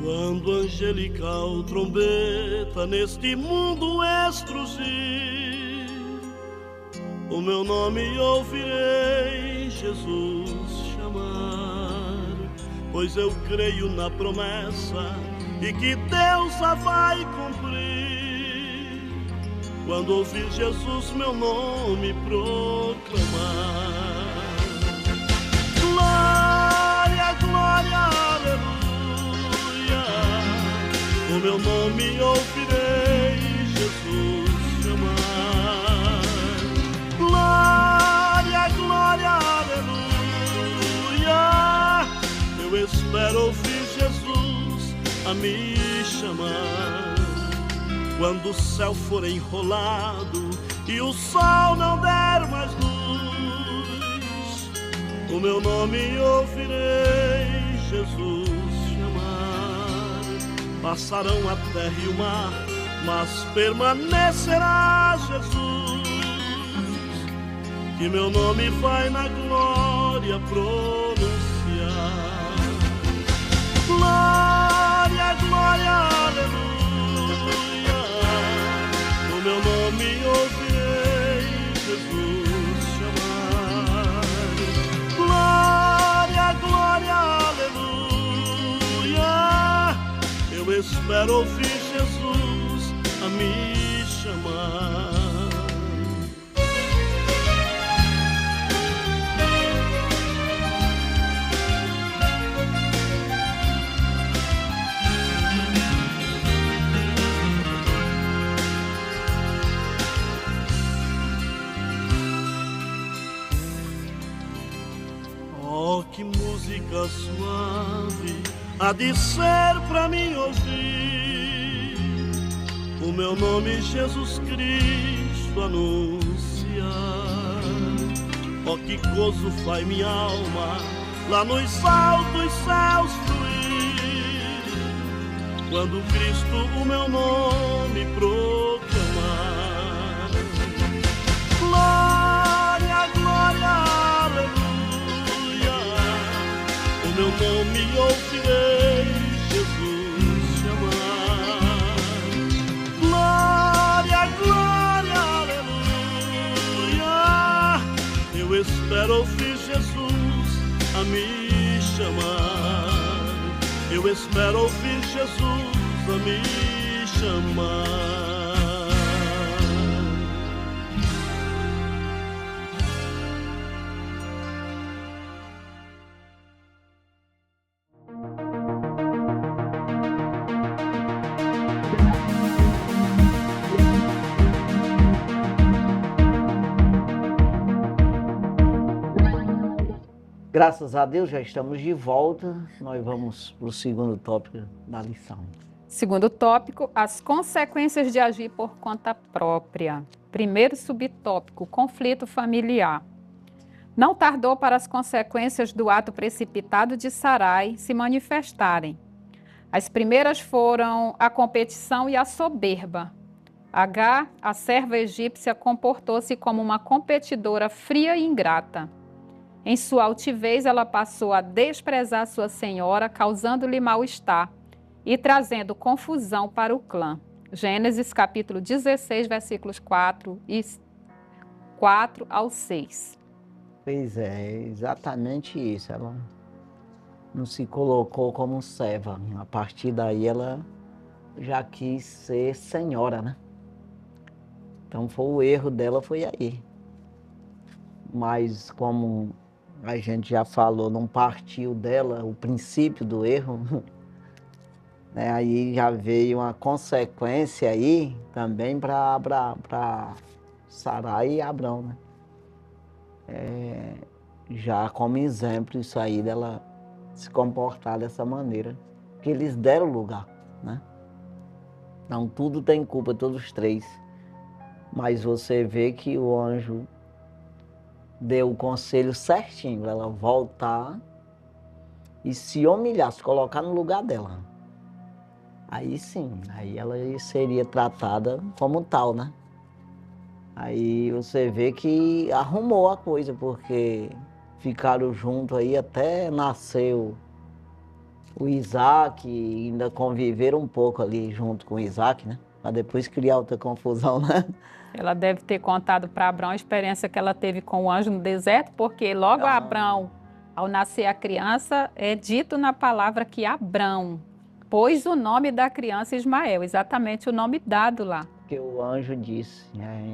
Quando angelical trombeta neste mundo estrugir, o meu nome ouvirei Jesus chamar, pois eu creio na promessa e que Deus a vai cumprir, quando ouvir Jesus meu nome proclamar. Glória, glória, aleluia. O meu nome ouvirei Jesus chamar, a me chamar. Quando o céu for enrolado e o sol não der mais luz, o meu nome ouvirei Jesus chamar. Passarão a terra e o mar, mas permanecerá Jesus, que meu nome vai na glória pronunciar. Glória, glória, aleluia, o meu nome ouvirei Jesus chamar. Glória, glória, aleluia, eu espero ouvir Jesus a me chamar. Oh, que música suave há de ser pra mim ouvir, o meu nome Jesus Cristo anunciar. Oh, que gozo faz minha alma lá nos altos céus fluir, quando Cristo o meu nome proclamar. Glória, glória, aleluia, o meu nome ouvirei Jesus chamar. Glória, glória, aleluia, eu espero ouvir Jesus a me chamar. Eu espero ouvir Jesus a me chamar. Graças a Deus, já estamos de volta. Nós vamos para o segundo tópico da lição. Segundo tópico, as consequências de agir por conta própria. Primeiro subtópico, conflito familiar. Não tardou para as consequências do ato precipitado de Sarai se manifestarem. As primeiras foram a competição e a soberba. Agar, a serva egípcia, comportou-se como uma competidora fria e ingrata. Em sua altivez, ela passou a desprezar sua senhora, causando-lhe mal-estar e trazendo confusão para o clã. Gênesis capítulo 16, versículos 4 ao 6. Pois é, exatamente isso. Ela não se colocou como serva. A partir daí, ela já quis ser senhora, né? Então, o erro dela foi aí. Mas, como a gente já falou, não partiu dela o princípio do erro, né? Aí já veio uma consequência aí também para Sarai e Abrão, né? Já como exemplo isso aí dela se comportar dessa maneira, que eles deram lugar, né? Então tudo tem culpa, todos os três. Mas você vê que o anjo deu o conselho certinho para ela voltar e se humilhar, se colocar no lugar dela. Aí sim, aí ela seria tratada como tal, né? Aí você vê que arrumou a coisa, porque ficaram juntos aí até nasceu o Isaac, e ainda conviveram um pouco ali junto com o Isaac, né? Para depois criar outra confusão, né? Ela deve ter contado para Abrão a experiência que ela teve com o anjo no deserto, porque logo Abrão, ao nascer a criança, é dito na palavra que Abrão pôs o nome da criança Ismael, exatamente o nome dado lá. Que o anjo disse.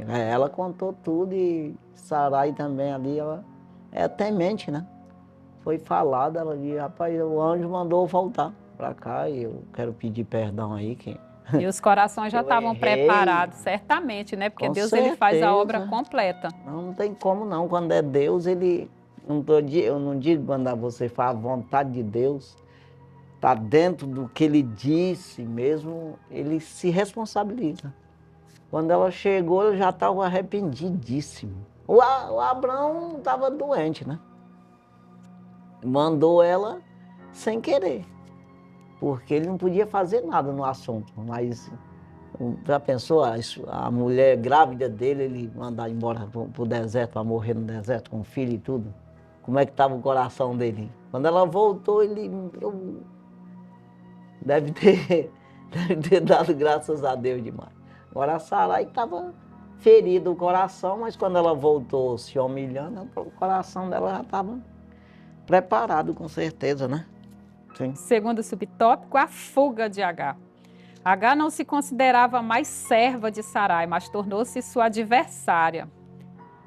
Ela contou tudo e Sarai também ali, ela é temente, né? Foi falado, ela disse, rapaz, o anjo mandou voltar para cá e eu quero pedir perdão aí que... E os corações já estavam preparados, certamente, né? Porque Deus ele faz a obra completa. Não tem como não. Quando é Deus, ele... Eu não digo quando você faz a vontade de Deus, está dentro do que ele disse mesmo, ele se responsabiliza. Quando ela chegou, ele já estava arrependidíssimo. O Abraão estava doente, né? Mandou ela sem querer, porque ele não podia fazer nada no assunto. Mas já pensou, a mulher grávida dele, ele mandar embora para o deserto, para morrer no deserto com o filho e tudo? Como é que estava o coração dele? Quando ela voltou, deve ter dado graças a Deus demais. Agora a Sarai estava ferido o coração, mas quando ela voltou se humilhando, o coração dela já estava preparado, com certeza, né? Sim. Segundo subtópico, a fuga de Agar. Agar não se considerava mais serva de Sarai, mas tornou-se sua adversária.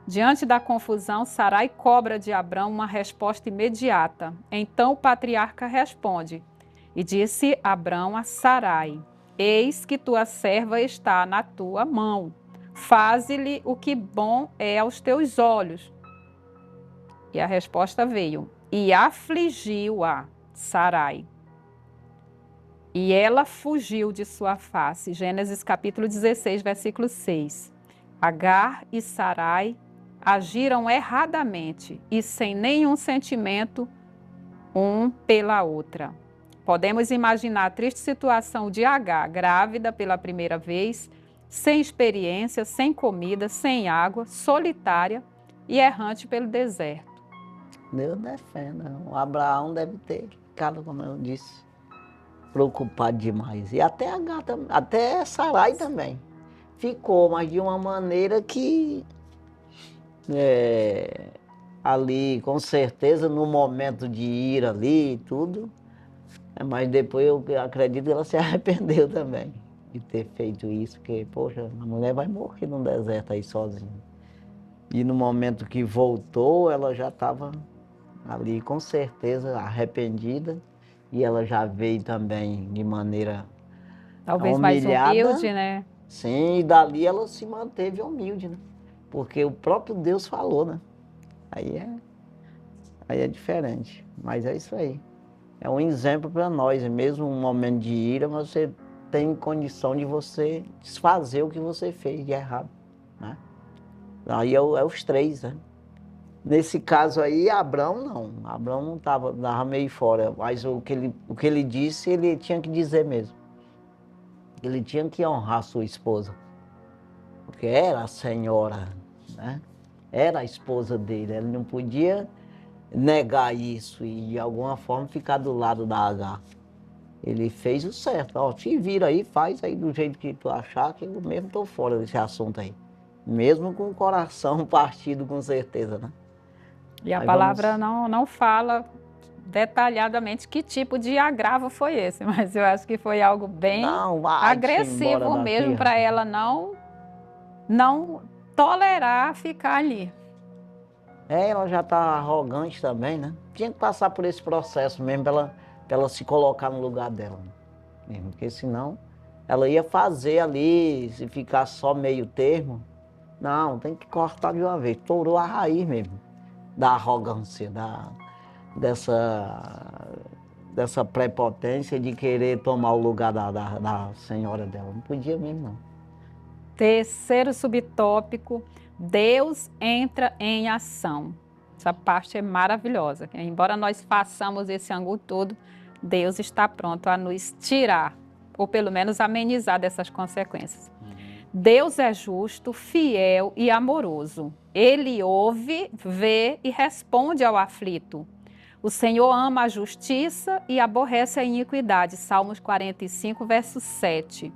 Diante da confusão, Sarai cobra de Abrão uma resposta imediata. Então o patriarca responde, e disse Abrão a Sarai: eis que tua serva está na tua mão. Faze-lhe o que bom é aos teus olhos. E a resposta veio: e afligiu-a Sarai. E ela fugiu de sua face. Gênesis capítulo 16, versículo 6. Agar e Sarai agiram erradamente e sem nenhum sentimento um pela outra. Podemos imaginar a triste situação de Agar, grávida pela primeira vez, sem experiência, sem comida, sem água, solitária e errante pelo deserto. Deus defenda. O Abraão deve ter ficado, como eu disse, preocupado demais. E até Agar, até Sarai também. Ficou, mas de uma maneira que ali, com certeza, no momento de ir ali e tudo, mas depois eu acredito que ela se arrependeu também de ter feito isso, porque, poxa, a mulher vai morrer no deserto aí sozinha. E no momento que voltou, ela já estava ali, com certeza, arrependida, e ela já veio também de maneira talvez humilhada, mais humilde, né? Sim, e dali ela se manteve humilde, né? Porque o próprio Deus falou, né? Aí é diferente, mas é isso aí. É um exemplo para nós, mesmo um momento de ira, mas você tem condição de você desfazer o que você fez de errado, né? Aí é os três, né? Nesse caso aí, Abrão não. Abrão não estava meio fora, mas o que ele disse, ele tinha que dizer mesmo. Ele tinha que honrar sua esposa, porque era a senhora, né? Era a esposa dele, ele não podia negar isso e de alguma forma ficar do lado da Agar. Ele fez o certo, ó, te vira aí, faz aí do jeito que tu achar, que eu mesmo estou fora desse assunto aí. Mesmo com o coração partido, com certeza, né? E a palavra não fala detalhadamente que tipo de agravo foi esse, mas eu acho que foi algo bem agressivo mesmo para ela não tolerar ficar ali. Ela já está arrogante também, né? Tinha que passar por esse processo mesmo para ela se colocar no lugar dela. Mesmo, porque senão ela ia fazer ali, se ficar só meio termo. Não, tem que cortar de uma vez. Torou a raiz mesmo da arrogância, dessa prepotência de querer tomar o lugar da senhora dela. Não podia mesmo, não. Terceiro subtópico, Deus entra em ação. Essa parte é maravilhosa. Embora nós façamos esse ângulo todo, Deus está pronto a nos tirar, ou pelo menos amenizar dessas consequências. Deus é justo, fiel e amoroso. Ele ouve, vê e responde ao aflito. O Senhor ama a justiça e aborrece a iniquidade. Salmos 45, verso 7.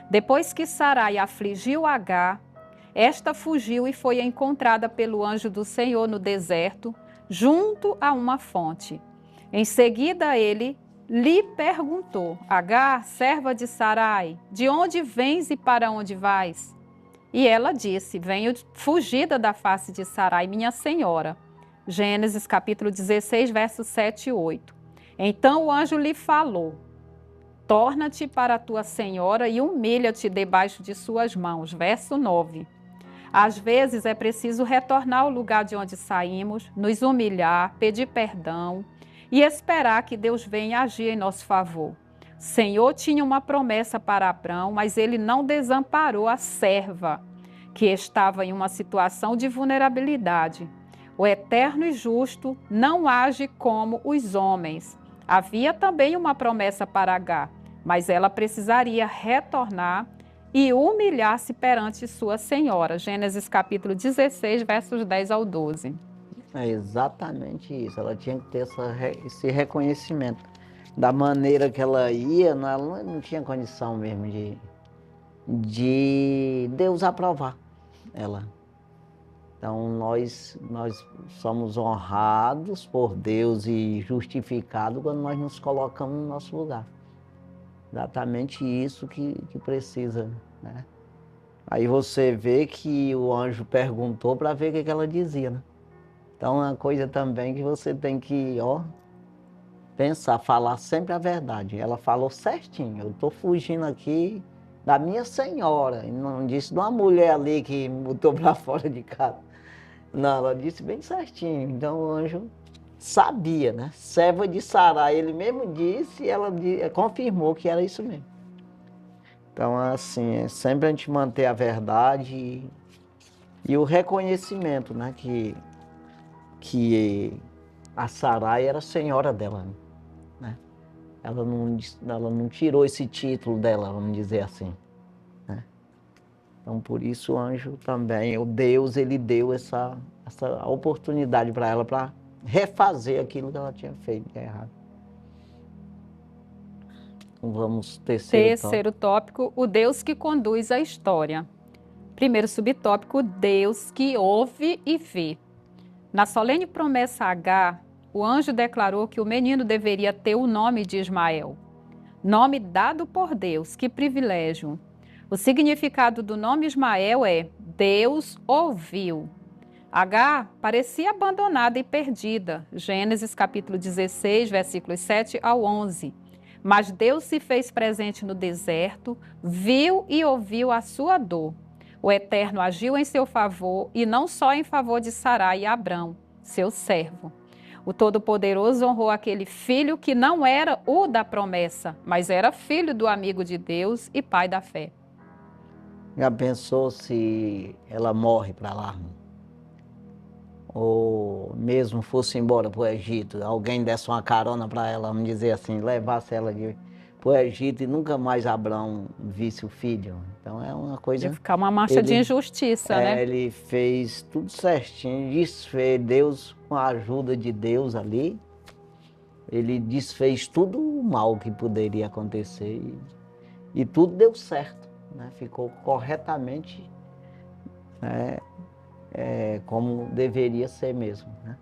Depois que Sarai afligiu Agar, esta fugiu e foi encontrada pelo anjo do Senhor no deserto, junto a uma fonte. Em seguida ele lhe perguntou: Agar, serva de Sarai, de onde vens e para onde vais? E ela disse: venho fugida da face de Sarai, minha senhora. Gênesis capítulo 16, versos 7 e 8. Então o anjo lhe falou: torna-te para a tua senhora e humilha-te debaixo de suas mãos. Verso 9. Às vezes é preciso retornar ao lugar de onde saímos, nos humilhar, pedir perdão, e esperar que Deus venha agir em nosso favor. O Senhor tinha uma promessa para Abrão, mas ele não desamparou a serva, que estava em uma situação de vulnerabilidade. O eterno e justo não age como os homens. Havia também uma promessa para Agar, mas ela precisaria retornar e humilhar-se perante sua senhora. Gênesis capítulo 16, versos 10 ao 12. É exatamente isso. Ela tinha que ter esse reconhecimento. Da maneira que ela ia, ela não tinha condição mesmo de Deus aprovar ela. Então, nós somos honrados por Deus e justificados quando nós nos colocamos no nosso lugar. Exatamente isso que precisa, né? Aí você vê que o anjo perguntou para ver o que ela dizia, né? Então, é uma coisa também que você tem que, pensar, falar sempre a verdade. Ela falou certinho, eu estou fugindo aqui da minha senhora. E não disse de uma mulher ali que me botou para fora de casa. Não, ela disse bem certinho. Então o anjo sabia, né? Serva de Sarai, ele mesmo disse e ela confirmou que era isso mesmo. Então, assim, é sempre a gente manter a verdade e o reconhecimento, né? Que a Sarai era a senhora dela, né? Ela não tirou esse título dela, vamos dizer assim, né? Então, por isso o anjo também, o Deus, ele deu essa oportunidade para ela para refazer aquilo que ela tinha feito de errado. Então, vamos Terceiro tópico, o Deus que conduz a história. Primeiro subtópico, Deus que ouve e vê. Na solene promessa a Agar, o anjo declarou que o menino deveria ter o nome de Ismael. Nome dado por Deus, que privilégio. O significado do nome Ismael é Deus ouviu. Agar parecia abandonada e perdida. Gênesis capítulo 16, versículos 7 ao 11. Mas Deus se fez presente no deserto, viu e ouviu a sua dor. O Eterno agiu em seu favor e não só em favor de Sarai e Abrão, seu servo. O Todo-Poderoso honrou aquele filho que não era o da promessa, mas era filho do amigo de Deus e pai da fé. Já pensou se ela morre para lá? Ou mesmo fosse embora para o Egito, alguém desse uma carona para ela, vamos dizer assim, levasse ela para o Egito e nunca mais Abrão visse o filho. Então é uma coisa... Ia ficar uma mancha de injustiça, né? Ele fez tudo certinho, desfez Deus, com a ajuda de Deus ali, ele desfez tudo o mal que poderia acontecer e tudo deu certo, né? Ficou corretamente, né? Como deveria ser mesmo, né?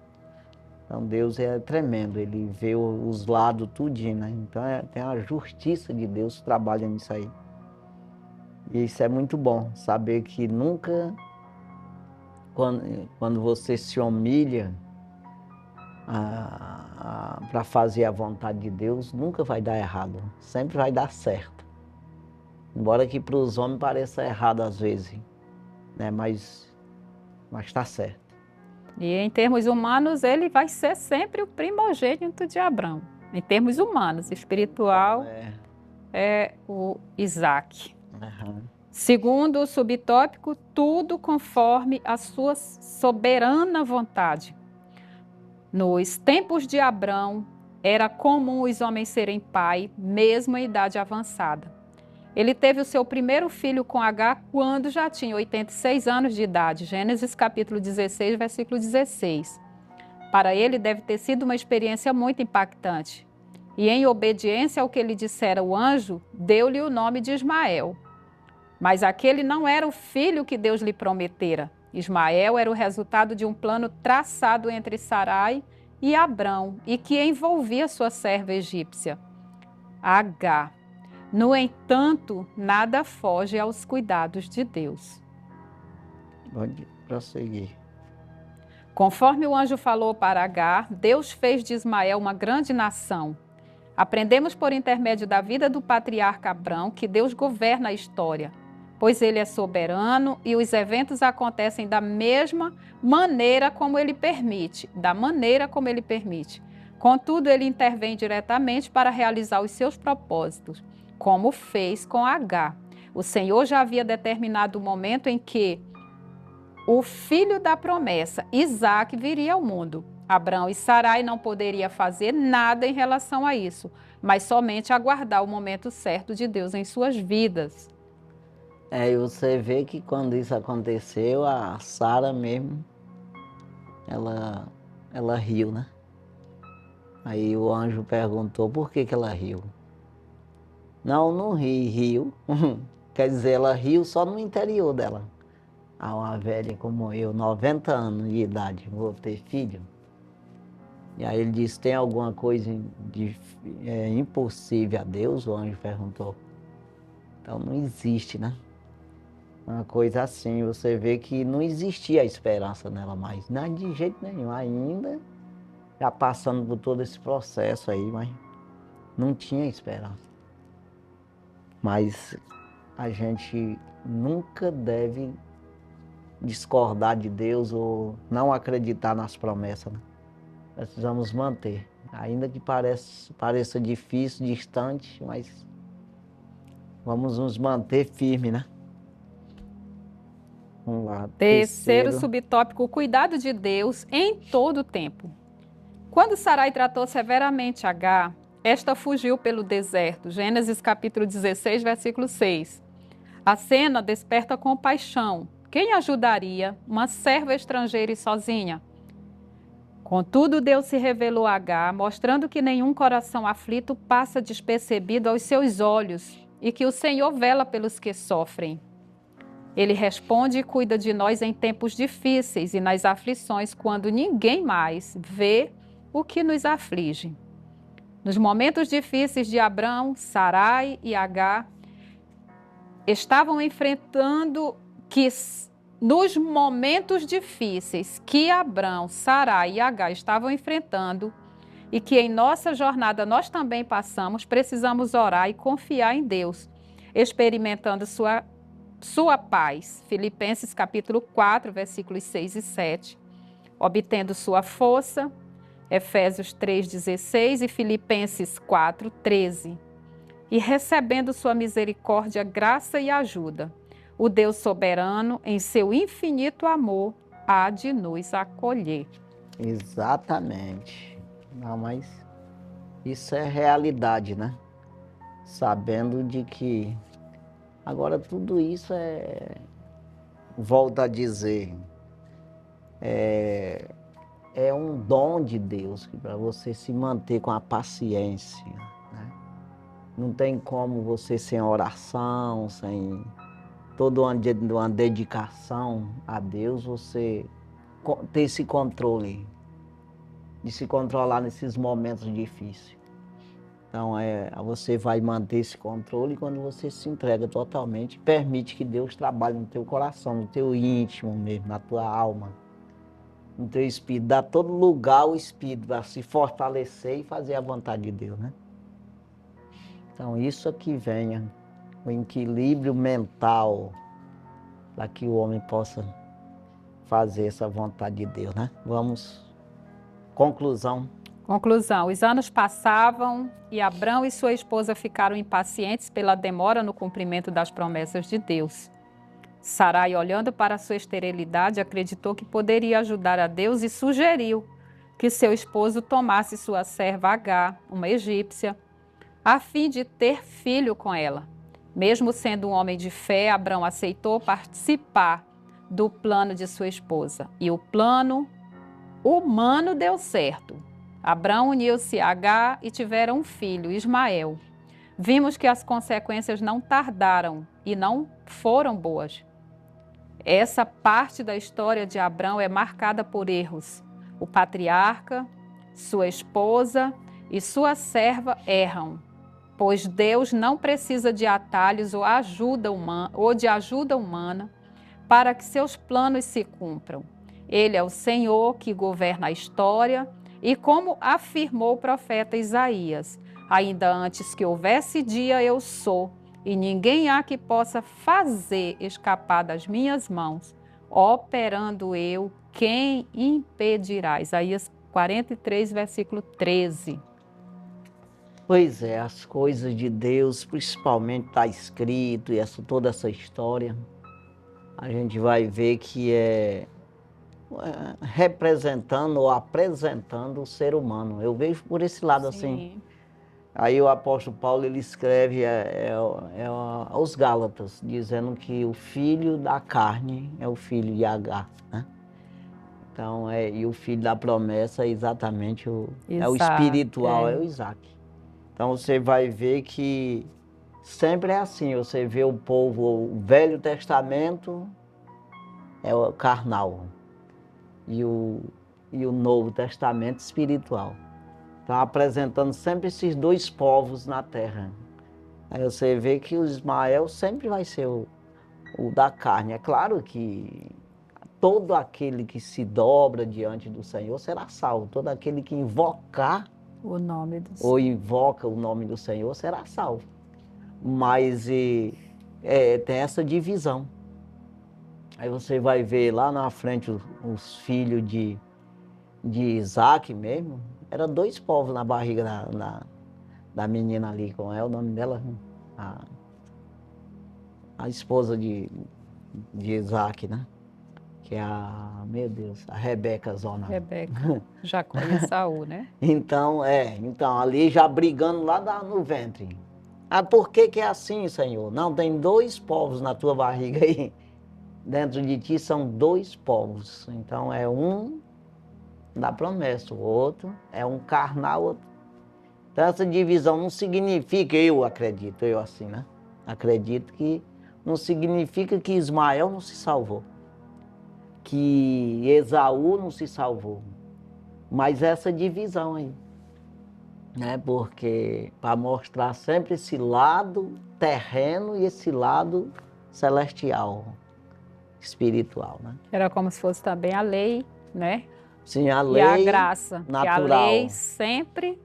Então Deus é tremendo, ele vê os lados tudinho, né? Então tem a justiça de Deus que trabalha nisso aí. E isso é muito bom, saber que nunca, quando você se humilha para fazer a vontade de Deus, nunca vai dar errado, sempre vai dar certo. Embora que para os homens pareça errado às vezes, né? Mas está certo. E em termos humanos, ele vai ser sempre o primogênito de Abrão. Em termos humanos, espiritual é o Isaac. Uhum. Segundo o subtópico, tudo conforme a sua soberana vontade. Nos tempos de Abrão, era comum os homens serem pai, mesmo em idade avançada. Ele teve o seu primeiro filho com Agar quando já tinha 86 anos de idade. Gênesis capítulo 16, versículo 16. Para ele deve ter sido uma experiência muito impactante. E em obediência ao que lhe dissera o anjo, deu-lhe o nome de Ismael. Mas aquele não era o filho que Deus lhe prometera. Ismael era o resultado de um plano traçado entre Sarai e Abrão e que envolvia sua serva egípcia, Agar. No entanto, nada foge aos cuidados de Deus. Pode prosseguir. Conforme o anjo falou para Agar, Deus fez de Ismael uma grande nação. Aprendemos por intermédio da vida do patriarca Abrão que Deus governa a história, pois ele é soberano e os eventos acontecem da maneira como ele permite, Contudo, ele intervém diretamente para realizar os seus propósitos, como fez com Agar. O Senhor já havia determinado o momento em que o filho da promessa, Isaque, viria ao mundo. Abraão e Sarai não poderiam fazer nada em relação a isso, mas somente aguardar o momento certo de Deus em suas vidas. E você vê que quando isso aconteceu, a Sara mesmo, ela riu, né? Aí o anjo perguntou por que ela riu. Não riu. Quer dizer, ela riu só no interior dela. Uma velha como eu, 90 anos de idade, vou ter filho. E aí ele disse, tem alguma coisa impossível a Deus? O anjo perguntou. Então não existe, né? Uma coisa assim, você vê que não existia a esperança nela mais. Não, de jeito nenhum, ainda já passando por todo esse processo aí, mas não tinha esperança. Mas a gente nunca deve discordar de Deus ou não acreditar nas promessas, né? Precisamos manter, ainda que pareça difícil, distante, mas vamos nos manter firmes, né? Vamos lá. Terceiro subtópico, o cuidado de Deus em todo o tempo. Quando Sarai tratou severamente Agar, esta fugiu pelo deserto. Gênesis capítulo 16, versículo 6. A cena desperta compaixão. Quem ajudaria uma serva estrangeira e sozinha? Contudo, Deus se revelou a Agar, mostrando que nenhum coração aflito passa despercebido aos seus olhos e que o Senhor vela pelos que sofrem. Ele responde e cuida de nós em tempos difíceis e nas aflições, quando ninguém mais vê o que nos aflige. Nos momentos difíceis de Abrão, Sarai e Agar, estavam enfrentando nos momentos difíceis que Abrão, Sarai e Agar estavam enfrentando e que em nossa jornada nós também passamos, precisamos orar e confiar em Deus, experimentando sua paz. Filipenses capítulo 4, versículos 6 e 7. Obtendo sua força, Efésios 3,16 e Filipenses 4, 13. E recebendo sua misericórdia, graça e ajuda. O Deus soberano, em seu infinito amor, há de nos acolher. Exatamente. Não, mas isso é realidade, né? Sabendo de que agora tudo isso volto a dizer, é um dom de Deus para você se manter com a paciência, né? Não tem como você sem oração, sem toda uma dedicação a Deus, você ter esse controle, de se controlar nesses momentos difíceis. Então, você vai manter esse controle quando você se entrega totalmente, permite que Deus trabalhe no teu coração, no teu íntimo mesmo, na tua alma, no teu espírito. Dá todo lugar ao espírito para se fortalecer e fazer a vontade de Deus, né? Então, isso aqui venha, o equilíbrio mental, para que o homem possa fazer essa vontade de Deus, né? Vamos, conclusão. Conclusão, os anos passavam e Abrão e sua esposa ficaram impacientes pela demora no cumprimento das promessas de Deus. Sarai, olhando para sua esterilidade, acreditou que poderia ajudar a Deus e sugeriu que seu esposo tomasse sua serva Agar, uma egípcia, a fim de ter filho com ela. Mesmo sendo um homem de fé, Abrão aceitou participar do plano de sua esposa. E o plano humano deu certo. Abrão uniu-se a Agar e tiveram um filho, Ismael. Vimos que as consequências não tardaram e não foram boas. Essa parte da história de Abrão é marcada por erros. O patriarca, sua esposa e sua serva erram, pois Deus não precisa de atalhos ou de ajuda humana para que seus planos se cumpram. Ele é o Senhor que governa a história e, como afirmou o profeta Isaías, ainda antes que houvesse dia eu sou, e ninguém há que possa fazer escapar das minhas mãos. Operando eu, quem impedirá? Isaías 43, versículo 13. Pois é, as coisas de Deus, principalmente está escrito, e toda essa história, a gente vai ver que é representando ou apresentando o ser humano. Eu vejo por esse lado assim. Aí o apóstolo Paulo ele escreve aos Gálatas, dizendo que o filho da carne é o filho de Agar, né? Então, e o filho da promessa é exatamente o espiritual, é o Isaac. Então você vai ver que sempre é assim, você vê o povo, o Velho Testamento é o carnal e o Novo Testamento espiritual. Então apresentando sempre esses dois povos na terra. Aí você vê que o Ismael sempre vai ser o da carne. É claro que todo aquele que se dobra diante do Senhor será salvo. Todo aquele que invocar o nome do ou invoca o nome do Senhor será salvo. Mas tem essa divisão. Aí você vai ver lá na frente os filhos de Isaac mesmo. Eram dois povos na barriga da menina ali, como é o nome dela? A esposa de Isaac, né? Que é meu Deus, a Rebeca Zona. Rebeca, Jacó e Esaú, né? Então, ali já brigando lá no ventre. Ah, por que é assim, Senhor? Não, tem dois povos na tua barriga aí. Dentro de ti são dois povos. Então, é um da promessa, o outro é um carnal. Outro. Então, essa divisão não significa, eu acredito, eu assim, né? Acredito que não significa que Ismael não se salvou. Que Esaú não se salvou, mas essa divisão aí, né? Porque para mostrar sempre esse lado terreno e esse lado celestial, espiritual, né? Era como se fosse também a lei, né? Sim, a lei e a graça, natural. Que a lei sempre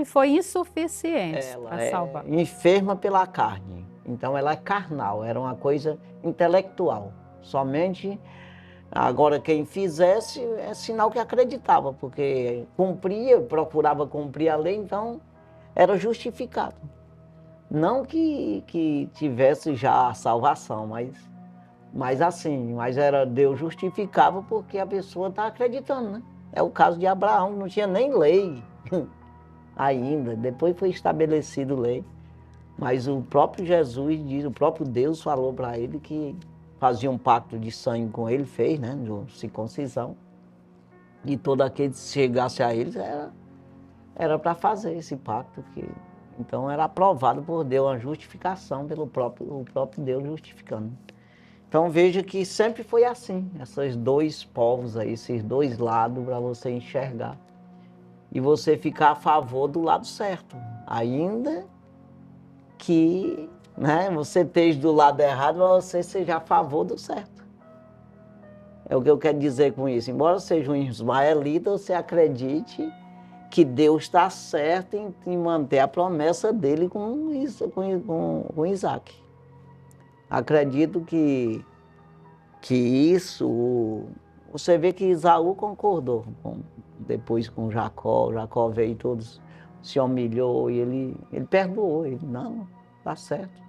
foi insuficiente para salvar. Enferma pela carne, então ela é carnal, era uma coisa intelectual. Somente, agora quem fizesse é sinal que acreditava, porque procurava cumprir a lei, então era justificado. Não que tivesse já a salvação, mas era Deus justificava porque a pessoa está acreditando, né? É o caso de Abraão, não tinha nem lei ainda, depois foi estabelecido lei, mas o próprio Jesus diz, o próprio Deus falou para ele que fazia um pacto de sangue com ele, fez, né, de circuncisão. E todo aquele que chegasse a eles era para fazer esse pacto. Então era aprovado por Deus, uma justificação o próprio Deus justificando. Então veja que sempre foi assim, esses dois povos aí, esses dois lados para você enxergar. E você ficar a favor do lado certo, ainda que... né? Você esteja do lado errado, mas você seja a favor do certo. É o que eu quero dizer com isso. Embora seja um ismaelita, você acredite que Deus está certo em manter a promessa dele com Isaac. Acredito que isso... Você vê que Esaú concordou depois com Jacó. Jacó veio e todos se humilhou e ele perdoou. Ele, não, está certo.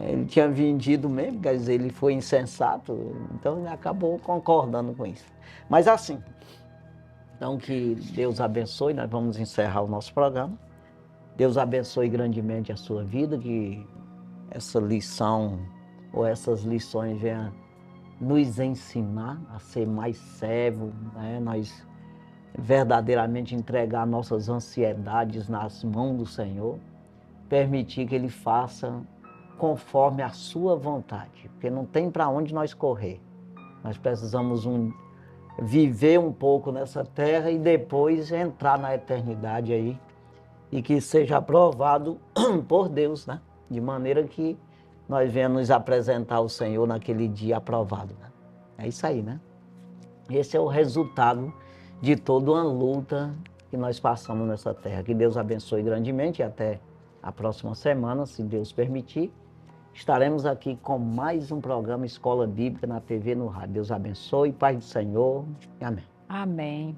Ele tinha vendido mesmo, quer dizer, ele foi insensato, então ele acabou concordando com isso. Mas assim, então que Deus abençoe, nós vamos encerrar o nosso programa. Deus abençoe grandemente a sua vida, que essa lição ou essas lições venham nos ensinar a ser mais servo, né? Nós verdadeiramente entregar nossas ansiedades nas mãos do Senhor, permitir que Ele faça conforme a sua vontade, porque não tem para onde nós correr. Nós precisamos viver um pouco nessa terra e depois entrar na eternidade aí e que seja aprovado por Deus, né? De maneira que nós venhamos nos apresentar ao Senhor naquele dia aprovado, né? É isso aí, né? Esse é o resultado de toda uma luta que nós passamos nessa terra. Que Deus abençoe grandemente e até a próxima semana, se Deus permitir. Estaremos aqui com mais um programa Escola Bíblica na TV e no rádio. Deus abençoe, paz do Senhor e amém. Amém.